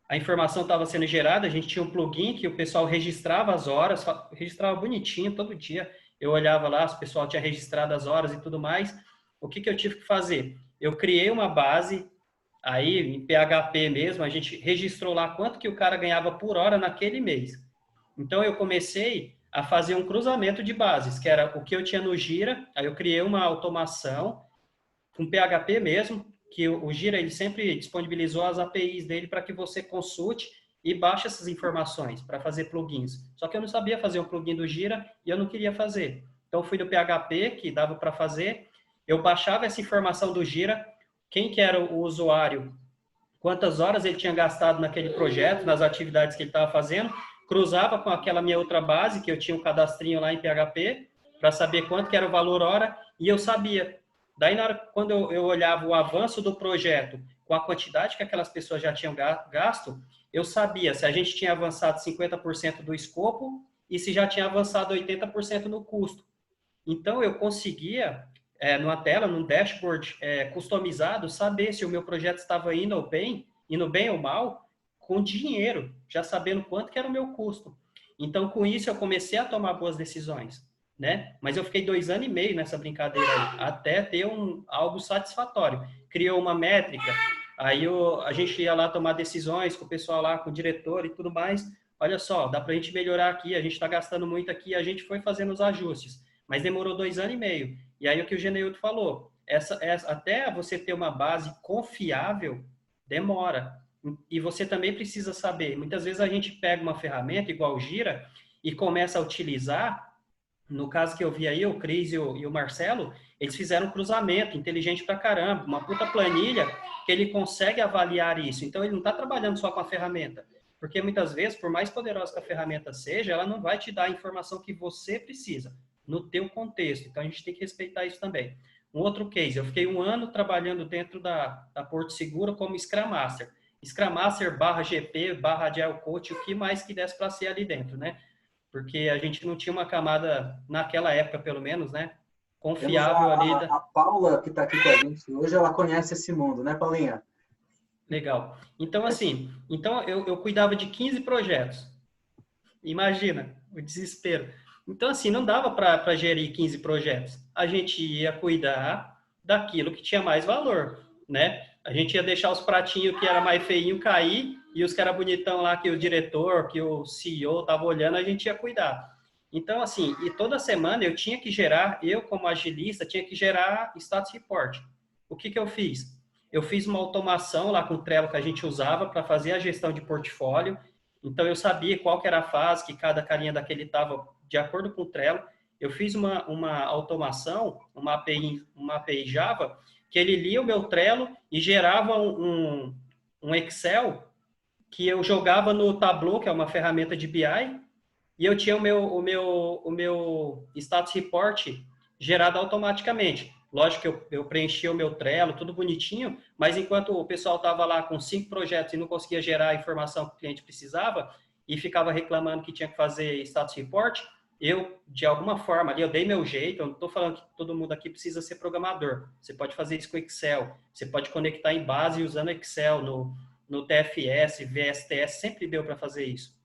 A informação estava sendo gerada, a gente tinha um plugin que o pessoal registrava as horas, registrava bonitinho todo dia. Eu olhava lá, o pessoal tinha registrado as horas e tudo mais. O que eu tive que fazer? Eu criei uma base, aí em PHP mesmo, a gente registrou lá quanto que o cara ganhava por hora naquele mês. Então, eu comecei a fazer um cruzamento de bases, que era o que eu tinha no Gira. Aí eu criei uma automação com PHP mesmo, que o Gira ele sempre disponibilizou as APIs dele para que você consulte e baixe essas informações para fazer plugins. Só que eu não sabia fazer um plugin do Gira e eu não queria fazer. Então, fui do PHP, que dava para fazer, eu baixava essa informação do Gira, quem que era o usuário, quantas horas ele tinha gastado naquele projeto, nas atividades que ele estava fazendo, cruzava com aquela minha outra base, que eu tinha um cadastrinho lá em PHP, para saber quanto que era o valor hora, e eu sabia. Daí, na hora, quando eu olhava o avanço do projeto, com a quantidade que aquelas pessoas já tinham gasto, eu sabia se a gente tinha avançado 50% do escopo e se já tinha avançado 80% no custo. Então, eu conseguia, numa tela, num dashboard customizado, saber se o meu projeto estava indo bem ou mal, com dinheiro, já sabendo quanto que era o meu custo. Então, com isso, eu comecei a tomar boas decisões, né? Mas eu fiquei 2 anos e meio nessa brincadeira aí, até ter algo satisfatório. Criou uma métrica, aí a gente ia lá tomar decisões com o pessoal lá, com o diretor e tudo mais. Olha só, dá para a gente melhorar aqui, a gente está gastando muito aqui, a gente foi fazendo os ajustes. Mas demorou 2 anos e meio. E aí o que o Geneildo falou, até você ter uma base confiável, demora. E você também precisa saber, muitas vezes a gente pega uma ferramenta igual o Gira e começa a utilizar, no caso que eu vi aí, o Cris e o Marcelo, eles fizeram um cruzamento inteligente pra caramba, uma puta planilha que ele consegue avaliar isso. Então ele não está trabalhando só com a ferramenta, porque muitas vezes, por mais poderosa que a ferramenta seja, ela não vai te dar a informação que você precisa no teu contexto. Então, a gente tem que respeitar isso também. Um outro case, eu fiquei 1 ano trabalhando dentro da Porto Seguro como Scrum Master. Scrum Master /GP, /Agile Coach, o que mais que desse para ser ali dentro, né? Porque a gente não tinha uma camada, naquela época pelo menos, né? Confiável ali. A Paula, que está aqui com a gente hoje, ela conhece esse mundo, né, Paulinha? Legal. Então, assim, eu cuidava de 15 projetos. Imagina, o desespero. Então, assim, não dava para gerir 15 projetos. A gente ia cuidar daquilo que tinha mais valor, né? A gente ia deixar os pratinhos que era mais feinho cair e os que era bonitão lá, que o diretor, que o CEO estava olhando, a gente ia cuidar. Então, assim, e toda semana eu tinha que gerar, eu como agilista, tinha que gerar status report. O que eu fiz? Eu fiz uma automação lá com o Trello que a gente usava para fazer a gestão de portfólio. Então, eu sabia qual que era a fase que cada carinha daquele estava de acordo com o Trello. Eu fiz uma automação, uma API Java, que ele lia o meu Trello e gerava um Excel que eu jogava no Tableau, que é uma ferramenta de BI, e eu tinha o meu status report gerado automaticamente. Lógico que eu preenchia o meu Trello, tudo bonitinho, mas enquanto o pessoal estava lá com 5 projetos e não conseguia gerar a informação que o cliente precisava e ficava reclamando que tinha que fazer status report, eu, de alguma forma ali, eu dei meu jeito, eu não estou falando que todo mundo aqui precisa ser programador. Você pode fazer isso com Excel, você pode conectar em base usando Excel, no TFS, VSTS, sempre deu para fazer isso.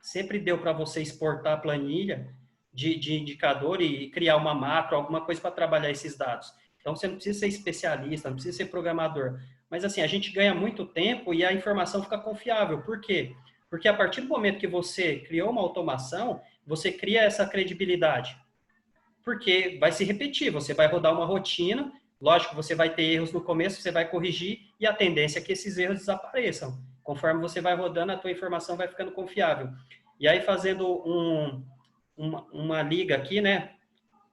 Sempre deu para você exportar a planilha de indicador e criar uma macro, alguma coisa para trabalhar esses dados. Então, você não precisa ser especialista, não precisa ser programador. Mas, assim, a gente ganha muito tempo e a informação fica confiável. Por quê? Porque a partir do momento que você criou uma automação, você cria essa credibilidade. Porque vai se repetir, você vai rodar uma rotina, lógico, você vai ter erros no começo, você vai corrigir e a tendência é que esses erros desapareçam. Conforme você vai rodando, a tua informação vai ficando confiável. E aí, fazendo uma liga aqui, né?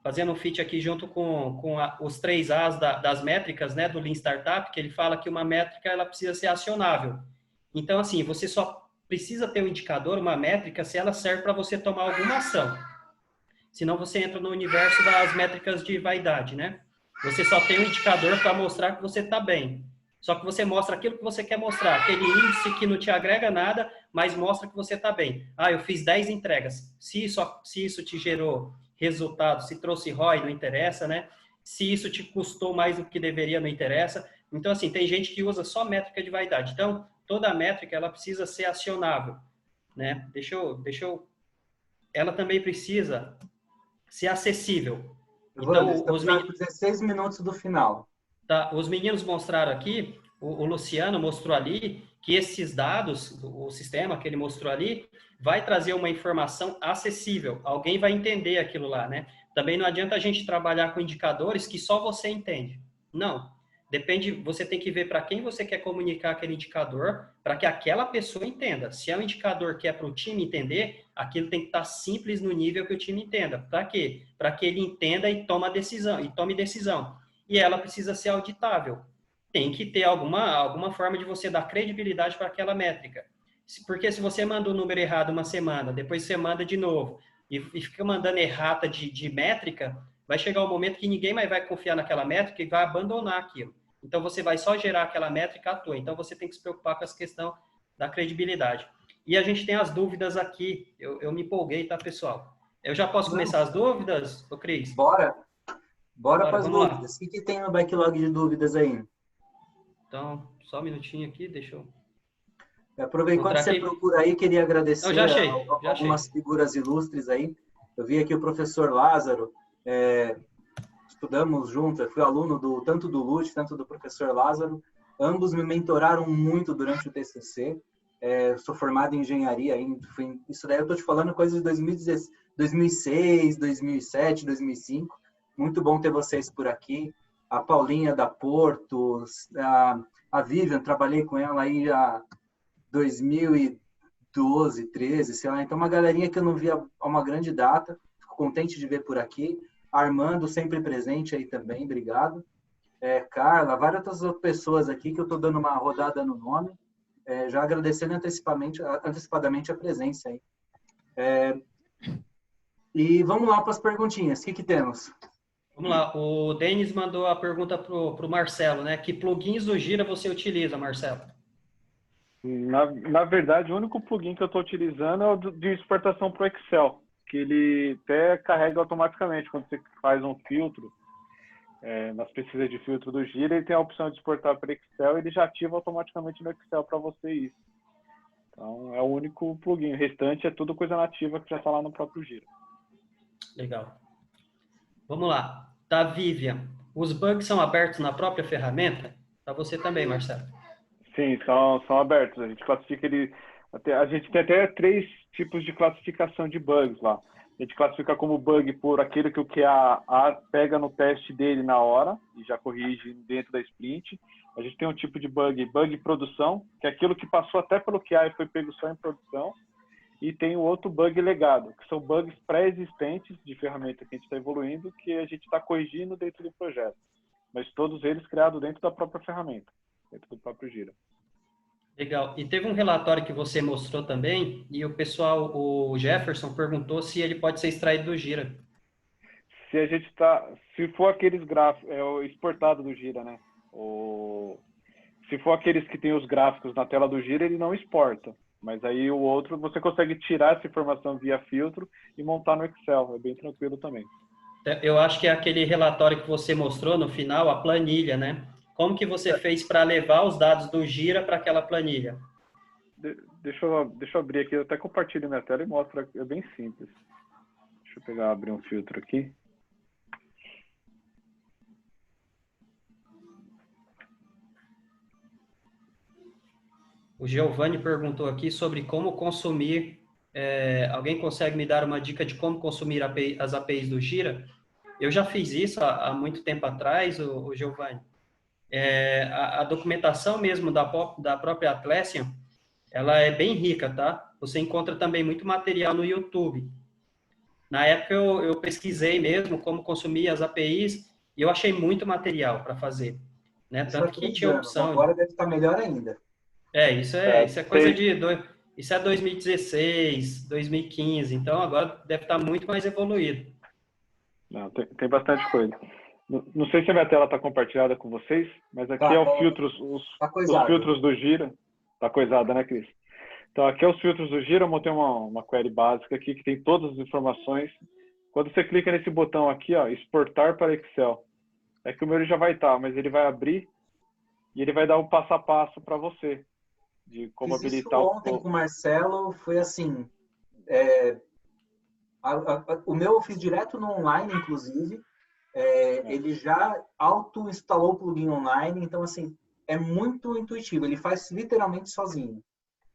Fazendo um fit aqui junto com os 3 As das métricas, né? Do Lean Startup, que ele fala que uma métrica ela precisa ser acionável. Então, assim, você só precisa ter um indicador, uma métrica, se ela serve para você tomar alguma ação. Senão você entra no universo das métricas de vaidade, né? Você só tem um indicador para mostrar que você está bem. Só que você mostra aquilo que você quer mostrar, aquele índice que não te agrega nada, mas mostra que você está bem. Ah, eu fiz 10 entregas. Se isso te gerou resultado, se trouxe ROI, não interessa, né? Se isso te custou mais do que deveria, não interessa. Então, assim, tem gente que usa só métrica de vaidade. Então, toda métrica, ela precisa ser acionável, né? Ela também precisa ser acessível. Então, estamos com 16 minutos do final. Tá, os meninos mostraram aqui, o Luciano mostrou ali, que esses dados, o sistema que ele mostrou ali, vai trazer uma informação acessível. Alguém vai entender aquilo lá, né? Também não adianta a gente trabalhar com indicadores que só você entende. Não. Depende, você tem que ver para quem você quer comunicar aquele indicador, para que aquela pessoa entenda. Se é um indicador que é para o time entender, aquilo tem que estar simples no nível que o time entenda. Para quê? Para que ele entenda e tome decisão. E ela precisa ser auditável. Tem que ter alguma forma de você dar credibilidade para aquela métrica. Porque se você manda o número errado uma semana, depois você manda de novo, e fica mandando errata de métrica, vai chegar um momento que ninguém mais vai confiar naquela métrica e vai abandonar aquilo. Então, você vai só gerar aquela métrica à toa. Então, você tem que se preocupar com essa questão da credibilidade. E a gente tem as dúvidas aqui. Eu me empolguei, tá, pessoal? Eu já posso começar as dúvidas, ô Cris? Bora para as vamos lá. dúvidas. O que tem no backlog de dúvidas aí? Então, só um minutinho aqui, deixa eu... Aproveitando que você procura aí, queria agradecer Não, já achei. algumas figuras ilustres aí. Eu vi aqui o professor Lázaro, estudamos juntos, eu fui aluno tanto do Lute, tanto do professor Lázaro. Ambos me mentoraram muito durante o TCC. Sou formado em engenharia, isso daí eu estou te falando coisas de 2006, 2007, 2005. Muito bom ter vocês por aqui. A Paulinha da Porto, a Vivian, trabalhei com ela aí há 2012, 13, sei lá. Então, uma galerinha que eu não via há uma grande data. Fico contente de ver por aqui. Armando, sempre presente aí também, obrigado. Carla, várias outras pessoas aqui que eu estou dando uma rodada no nome. Já agradecendo antecipadamente a presença aí. E vamos lá para as perguntinhas. O que temos? Vamos lá. O Denis mandou a pergunta para o Marcelo, né? Que plugins do Gira você utiliza, Marcelo? Na verdade, o único plugin que eu estou utilizando é o de exportação para o Excel, que ele até carrega automaticamente. Quando você faz um filtro, nas pesquisas de filtro do Gira, ele tem a opção de exportar para Excel e ele já ativa automaticamente no Excel para você isso. Então, é o único plugin. O restante é tudo coisa nativa que já está lá no próprio Gira. Legal. Vamos lá. Da Vivian. Os bugs são abertos na própria ferramenta? Para você também, Marcelo. Sim, são abertos. A gente classifica ele... A gente tem até 3 tipos de classificação de bugs lá. A gente classifica como bug por aquele que o QA pega no teste dele na hora e já corrige dentro da sprint. A gente tem um tipo de bug produção, que é aquilo que passou até pelo QA e foi pego só em produção. E tem o outro bug legado, que são bugs pré-existentes de ferramenta que a gente está evoluindo, que a gente está corrigindo dentro do projeto. Mas todos eles criados dentro da própria ferramenta, dentro do próprio Gira. Legal. E teve um relatório que você mostrou também, e o pessoal, o Jefferson, perguntou se ele pode ser extraído do Gira. Se for aqueles gráficos, o exportado do Gira, né? Se for aqueles que tem os gráficos na tela do Gira, ele não exporta. Mas aí o outro, você consegue tirar essa informação via filtro e montar no Excel. É bem tranquilo também. Eu acho que é aquele relatório que você mostrou no final, a planilha, né? Como que você fez para levar os dados do Gira para aquela planilha? Deixa eu abrir aqui, eu até compartilho minha tela e mostro. É bem simples. Deixa eu abrir um filtro aqui. O Giovanni perguntou aqui sobre como consumir. Alguém consegue me dar uma dica de como consumir as APIs do Gira? Eu já fiz isso há muito tempo atrás, o Giovanni. A documentação mesmo da própria Atlassian, ela é bem rica, tá? Você encontra também muito material no YouTube. Na época eu pesquisei mesmo como consumir as APIs e eu achei muito material para fazer, né? Tanto que tinha opção. Agora deve estar melhor ainda. Isso é coisa isso é 2016, 2015, então agora deve estar muito mais evoluído. Não, tem bastante coisa. Não sei se a minha tela está compartilhada com vocês, mas aqui os filtros do Gira. Está coisada, né, Cris? Então, aqui é os filtros do Gira. Eu montei uma query básica aqui que tem todas as informações. Quando você clica nesse botão aqui, ó, exportar para Excel, é que o meu já vai estar, mas ele vai abrir e ele vai dar um passo a passo para você de como habilitar. Ontem com o Marcelo foi assim. O meu eu fiz direto no online, inclusive. Ele já auto-instalou o plugin online, então assim, é muito intuitivo, ele faz literalmente sozinho.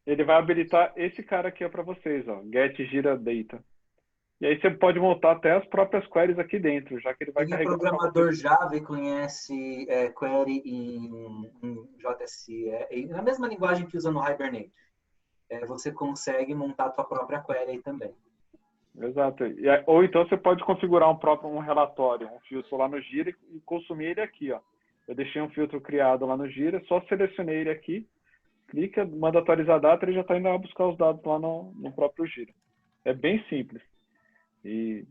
Ele vai habilitar esse cara aqui para vocês, ó, get gira data. E aí você pode montar até as próprias queries aqui dentro, já que ele vai Quem é carregar. programador Java e conhece query em JSE, na mesma linguagem que usa no Hibernate, você consegue montar a sua própria query aí também. Exato. Ou então você pode configurar um relatório, um filtro lá no Gira e consumir ele aqui, ó. Eu deixei um filtro criado lá no Gira, só selecionei ele aqui, clica, manda atualizar a data, ele já está indo lá buscar os dados lá no próprio Gira. É bem simples. E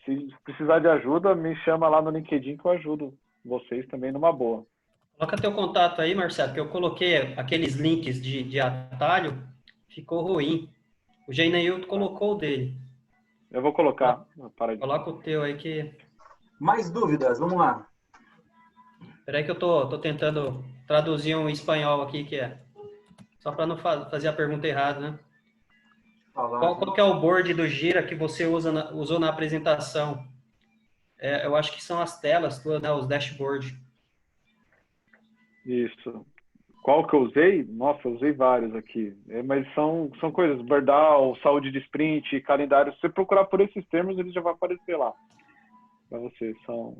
se precisar de ajuda, me chama lá no LinkedIn que eu ajudo vocês também numa boa. Coloca teu contato aí, Marcelo, que eu coloquei aqueles links de atalho, ficou ruim. O Geneilton colocou o dele. Eu vou colocar. Coloca o teu aí que... Mais dúvidas? Vamos lá. Espera aí que eu tô tentando traduzir um espanhol aqui que é... Só para não fazer a pergunta errada, né? Qual que é o board do Gira que você usou na apresentação? Eu acho que são as telas, né, os dashboard. Isso. Qual que eu usei? Nossa, eu usei vários aqui. Mas são coisas, Burdal, saúde de sprint, calendário. Se você procurar por esses termos, eles já vão aparecer lá. Para vocês, são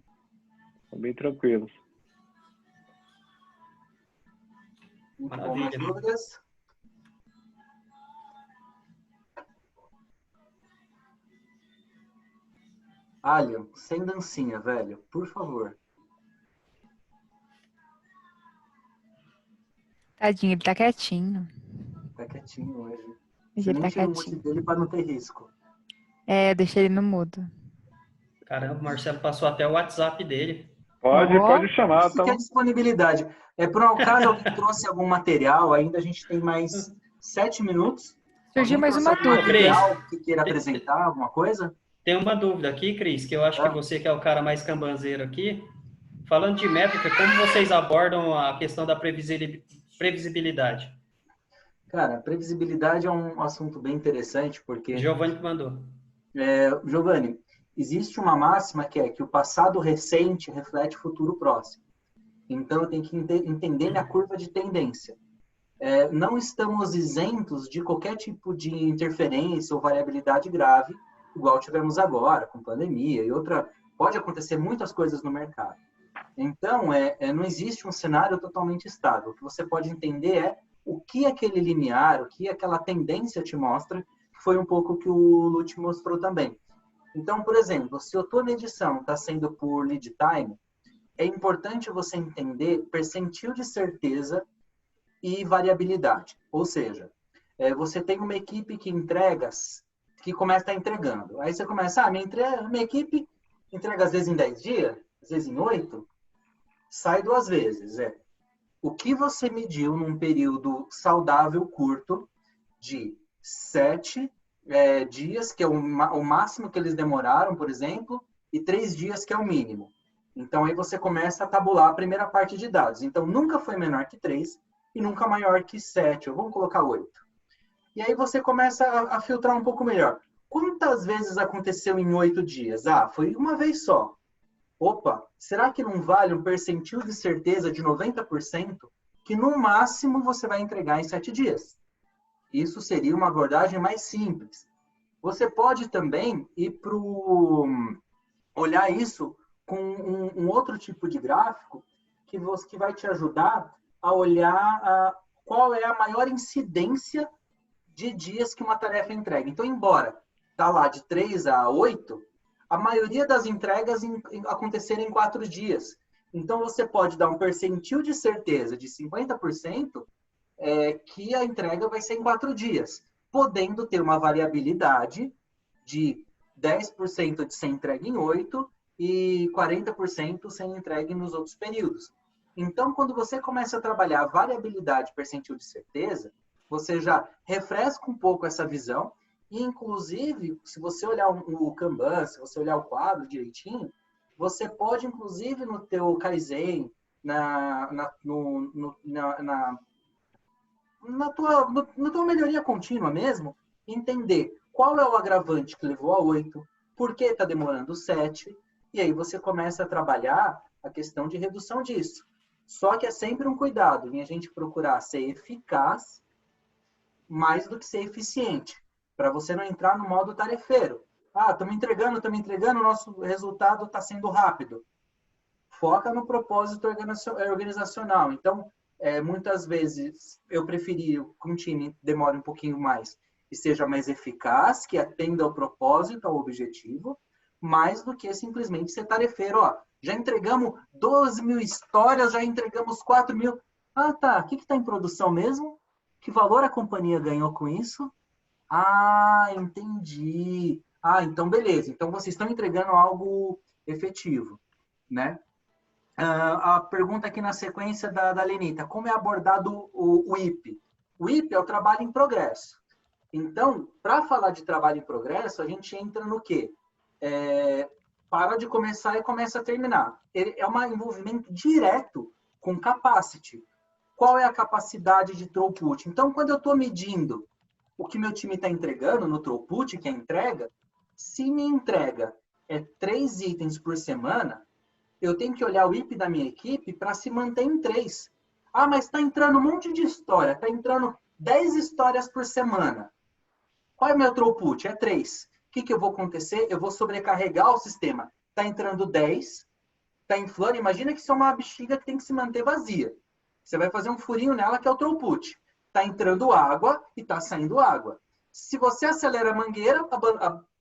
bem tranquilos. Maravilha. Mais dúvidas? Alien, sem dancinha, velho. Por favor. Tadinho, ele tá quietinho. Tá quietinho hoje. Hoje Você ele nem tá tira o quietinho. mute dele para não ter risco. Eu deixei ele no mudo. Caramba, o Marcelo passou até o WhatsApp dele. Pode chamar. Isso que é disponibilidade. Por um caso, alguém trouxe algum material, ainda a gente tem mais 7 minutos. Surgiu mais uma dúvida. Que queira apresentar alguma coisa? Tem uma dúvida aqui, Cris, que eu acho que você que é o cara mais cambanzeiro aqui. Falando de métrica, como vocês abordam a questão da previsibilidade? Cara, previsibilidade é um assunto bem interessante, porque... Giovanni que mandou. Giovanni, existe uma máxima que é que o passado recente reflete o futuro próximo. Então, eu tenho que entender minha curva de tendência. Não estamos isentos de qualquer tipo de interferência ou variabilidade grave, igual tivemos agora, com pandemia e outra. Pode acontecer muitas coisas no mercado. Então, não existe um cenário totalmente estável. O que você pode entender é o que aquele limiar, o que aquela tendência te mostra, que foi um pouco o que o Lute mostrou também. Então, por exemplo, se a tua medição está sendo por lead time, é importante você entender percentil de certeza e variabilidade. Ou seja, você tem uma equipe que começa a estar entregando. Aí você começa, minha equipe entrega às vezes em 10 dias, às vezes em 8, sai 2 vezes. O que você mediu num período saudável curto de 7 dias, que é o máximo que eles demoraram, por exemplo, e 3 dias, que é o mínimo. Então, aí você começa a tabular a primeira parte de dados. Então, nunca foi menor que 3 e nunca maior que 7, ou vamos colocar 8. E aí você começa a filtrar um pouco melhor. Quantas vezes aconteceu em 8 dias? Foi uma vez só. Opa, será que não vale um percentil de certeza de 90% que no máximo você vai entregar em 7 dias? Isso seria uma abordagem mais simples. Você pode também olhar isso com um outro tipo de gráfico que vai te ajudar a olhar qual é a maior incidência de dias que uma tarefa entrega. Então, embora está lá de 3 a 8, a maioria das entregas acontecerem em 4 dias. Então, você pode dar um percentil de certeza de 50% que a entrega vai ser em 4 dias, podendo ter uma variabilidade de 10% de ser entregue em 8 e 40% ser entregue nos outros períodos. Então, quando você começa a trabalhar a variabilidade percentil de certeza, você já refresca um pouco essa visão e, inclusive, se você olhar o Kanban, se você olhar o quadro direitinho, você pode, inclusive, no teu Kaizen, na tua melhoria contínua mesmo, entender qual é o agravante que levou a 8, por que está demorando 7, e aí você começa a trabalhar a questão de redução disso. Só que é sempre um cuidado em a gente procurar ser eficaz mais do que ser eficiente, para você não entrar no modo tarefeiro. Ah, estamos entregando, o nosso resultado está sendo rápido. Foca no propósito organizacional. Então, muitas vezes, eu preferi que um time demore um pouquinho mais e seja mais eficaz, que atenda ao propósito, ao objetivo, mais do que simplesmente ser tarefeiro. Ó, já entregamos 12 mil histórias, já entregamos 4 mil. Ah, tá. O que está em produção mesmo? Que valor a companhia ganhou com isso? Ah, entendi. Ah, então beleza. Então vocês estão entregando algo efetivo, né? A pergunta aqui na sequência da Lenita. Como é abordado o IP? O IP é o trabalho em progresso. Então, para falar de trabalho em progresso, a gente entra no quê? Para de começar e começa a terminar. É um envolvimento direto com capacity. Qual é a capacidade de throughput? Então, quando eu estou medindo o que meu time está entregando no throughput, que é a entrega, se minha entrega é 3 itens por semana, eu tenho que olhar o IP da minha equipe para se manter em 3. Ah, mas está entrando um monte de história, está entrando 10 histórias por semana. Qual é o meu throughput? É 3. O que eu vou acontecer? Eu vou sobrecarregar o sistema. Está entrando 10, está inflando. Imagina que isso é uma bexiga que tem que se manter vazia. Você vai fazer um furinho nela, que é o throughput. Está entrando água e está saindo água. Se você acelera a mangueira,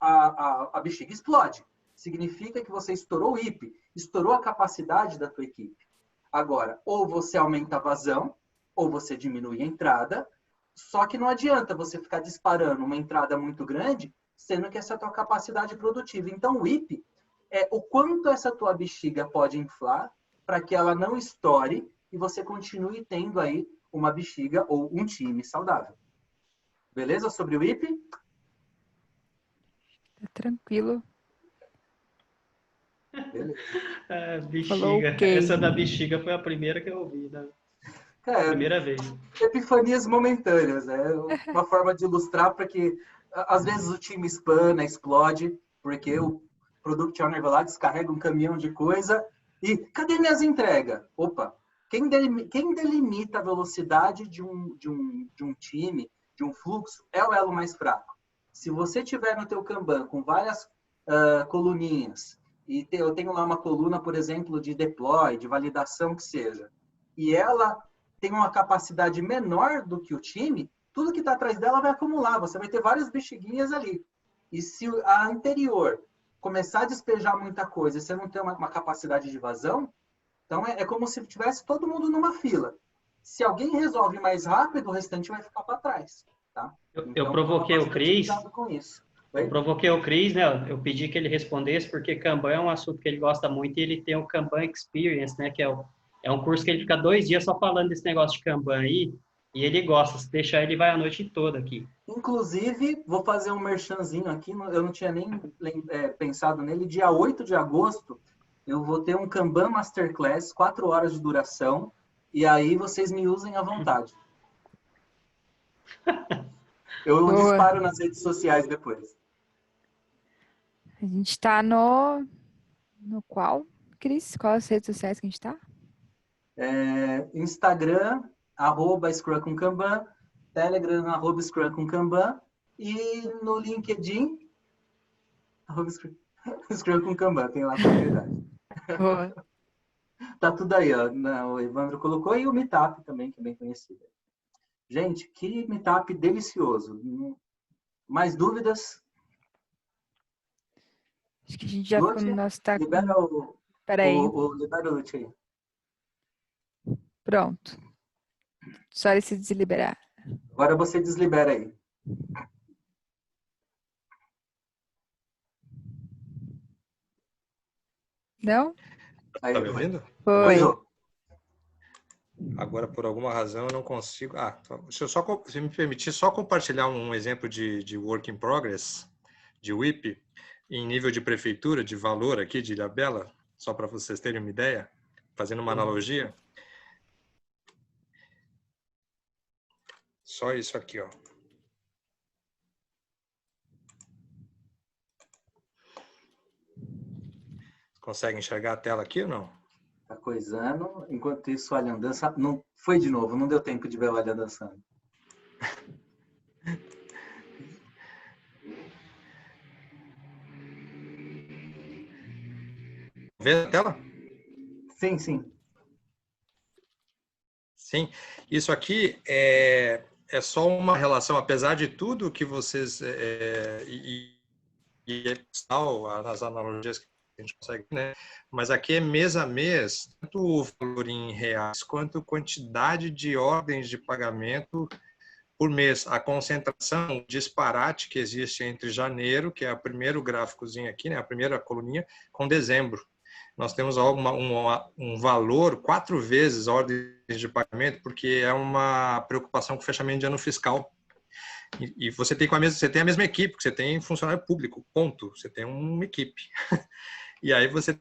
a bexiga explode. Significa que você estourou o IP, estourou a capacidade da tua equipe. Agora, ou você aumenta a vazão, ou você diminui a entrada, só que não adianta você ficar disparando uma entrada muito grande, sendo que essa é a tua capacidade produtiva. Então, o IP é o quanto essa tua bexiga pode inflar para que ela não estoure e você continue tendo aí uma bexiga ou um time saudável. Beleza sobre o IP? Tá tranquilo. Beleza. Falou Bexiga. ok. Essa da bexiga foi a primeira que eu ouvi, né? Primeira vez. Epifanias momentâneas, né? Uma forma de ilustrar para que, às vezes, o time espana, explode, porque o Product Owner vai lá, descarrega um caminhão de coisa e cadê minhas entregas? Opa, quem delimita a velocidade de um time, de um fluxo, é o elo mais fraco. Se você tiver no teu Kanban com várias coluninhas, e eu tenho lá uma coluna, por exemplo, de deploy, de validação que seja, e ela tem uma capacidade menor do que o time, tudo que está atrás dela vai acumular. Você vai ter várias bexiguinhas ali. E se a anterior começar a despejar muita coisa e você não tem uma capacidade de vazão, então é como se tivesse todo mundo numa fila. Se alguém resolve mais rápido, o restante vai ficar para trás. Tá? Eu provoquei o Cris. Com isso. Eu provoquei o Cris, né? Eu pedi que ele respondesse, porque Kanban é um assunto que ele gosta muito e ele tem o Kanban Experience, né? Que é um curso que ele fica 2 dias só falando desse negócio de Kanban aí, e ele gosta. Se deixar, ele vai a noite toda aqui. Inclusive, vou fazer um merchanzinho aqui, eu não tinha nem pensado nele. Dia 8 de agosto, eu vou ter um Kanban Masterclass, 4 horas de duração, e aí vocês me usem à vontade. Eu Boa. disparo nas redes sociais depois. A gente está no qual, Cris? Qual as redes sociais que a gente está? Instagram, @Scrum com Kanban, Telegram, @Scrum com Kanban, e no LinkedIn, @Scrum com Kanban, tem lá a comunidade. Boa. Tá tudo aí, ó. O Evandro colocou, e o Meetup também, que é bem conhecido. Gente, que Meetup delicioso. Mais dúvidas? Acho que a gente já ficou no nosso... Libera o libera o Lute aí. Pronto. Só ele se desliberar. Agora você deslibera aí. Não? Aí, Tá me ouvindo? Foi. Agora, por alguma razão, eu não consigo... deixa eu só, se me permitir, só compartilhar um exemplo de work in progress, de WIP, em nível de prefeitura, de valor aqui, de Ilhabela, só para vocês terem uma ideia, fazendo uma analogia. Só isso aqui, ó. Consegue enxergar a tela aqui ou não? coisando. Enquanto isso, o Alhan dança. Não, foi de novo, não deu tempo de ver o Alhan dançando. Vê a tela? Sim, sim. Sim. Isso aqui é só uma relação, apesar de tudo que vocês e é pessoal, as analogias que a gente consegue, né? Mas aqui é mês a mês, tanto o valor em reais quanto quantidade de ordens de pagamento por mês. A concentração, o disparate que existe entre janeiro, que é o primeiro gráficozinho aqui, né? A primeira coluninha, com dezembro. Nós temos um valor 4 vezes ordens de pagamento, porque é uma preocupação com o fechamento de ano fiscal. E você tem você tem a mesma equipe, porque você tem funcionário público, ponto. Você tem uma equipe. E aí você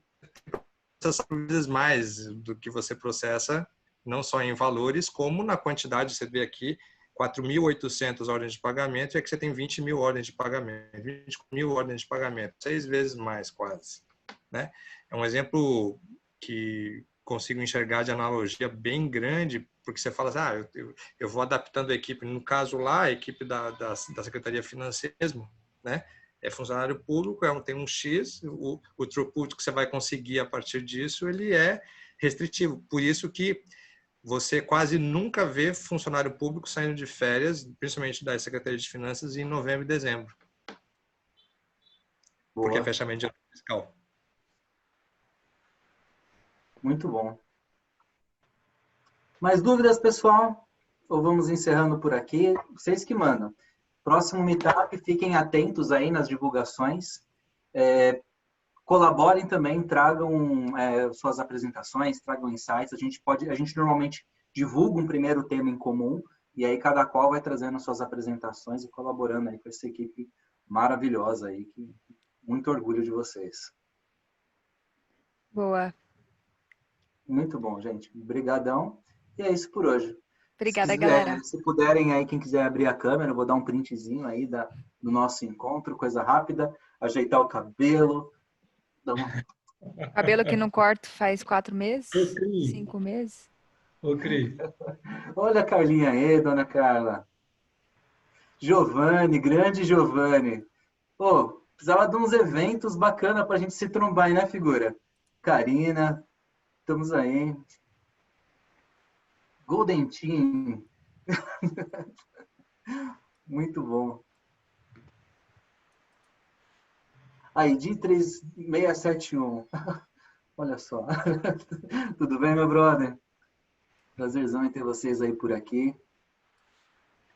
processa vezes mais do que você processa, não só em valores, como na quantidade. Você vê aqui 4.800 ordens de pagamento, e aqui você tem 20.000 ordens de pagamento, 20.000 ordens de pagamento, 6 vezes mais quase, né? É um exemplo que consigo enxergar de analogia bem grande, porque você fala assim, eu vou adaptando a equipe. No caso lá, a equipe da Secretaria Financeira mesmo, né? É funcionário público, tem um X, o throughput que você vai conseguir a partir disso, ele é restritivo. Por isso que você quase nunca vê funcionário público saindo de férias, principalmente da Secretaria de Finanças, em novembro e dezembro. Boa. Porque é fechamento de ano fiscal. Muito bom. Mais dúvidas, pessoal? Ou vamos encerrando por aqui? Vocês que mandam. Próximo Meetup, fiquem atentos aí nas divulgações. Colaborem também, tragam suas apresentações, tragam insights. A gente normalmente divulga um primeiro tema em comum, e aí cada qual vai trazendo suas apresentações e colaborando aí com essa equipe maravilhosa aí, que muito orgulho de vocês. Boa. Muito bom, gente. Obrigadão. E é isso por hoje. Obrigada, galera. Se puderem aí, quem quiser abrir a câmera, eu vou dar um printzinho aí do nosso encontro, coisa rápida, ajeitar o cabelo. Cabelo que não corto faz 4 meses, 5 meses. Ô, Cris. Olha a Carlinha aí, dona Carla. Giovanni, grande Giovanni. Precisava de uns eventos bacanas pra gente se trombar, né, figura? Karina, estamos aí. Golden Team. Muito bom. ID 3671. Olha só. Tudo bem, meu brother? Prazerzão em ter vocês aí por aqui.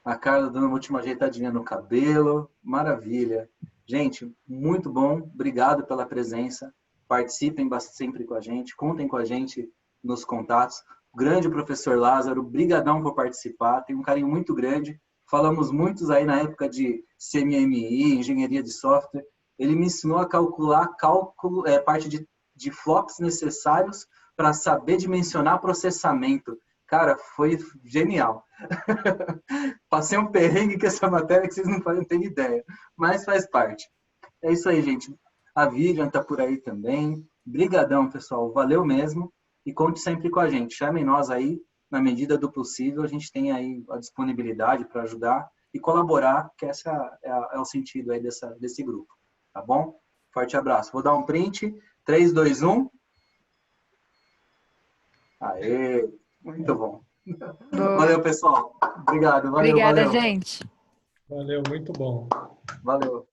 A Carla dando uma última ajeitadinha no cabelo. Maravilha. Gente, muito bom. Obrigado pela presença. Participem sempre com a gente. Contem com a gente nos contatos. Grande professor Lázaro, brigadão por participar. Tenho um carinho muito grande. Falamos muitos aí na época de CMMI, engenharia de software. Ele me ensinou a calcular parte de flops necessários para saber dimensionar processamento. Cara, foi genial. Passei um perrengue com essa matéria que vocês não têm ideia, mas faz parte. É isso aí, gente. A Vivian tá por aí também. Brigadão, pessoal. Valeu mesmo. E conte sempre com a gente. Chamem nós aí, na medida do possível. A gente tem aí a disponibilidade para ajudar e colaborar, que esse é o sentido aí desse grupo. Tá bom? Forte abraço. Vou dar um print. 3, 2, 1. Aê! Muito bom. Boa. Valeu, pessoal. Obrigado. Valeu, Obrigada, valeu. gente. Valeu, muito bom. Valeu.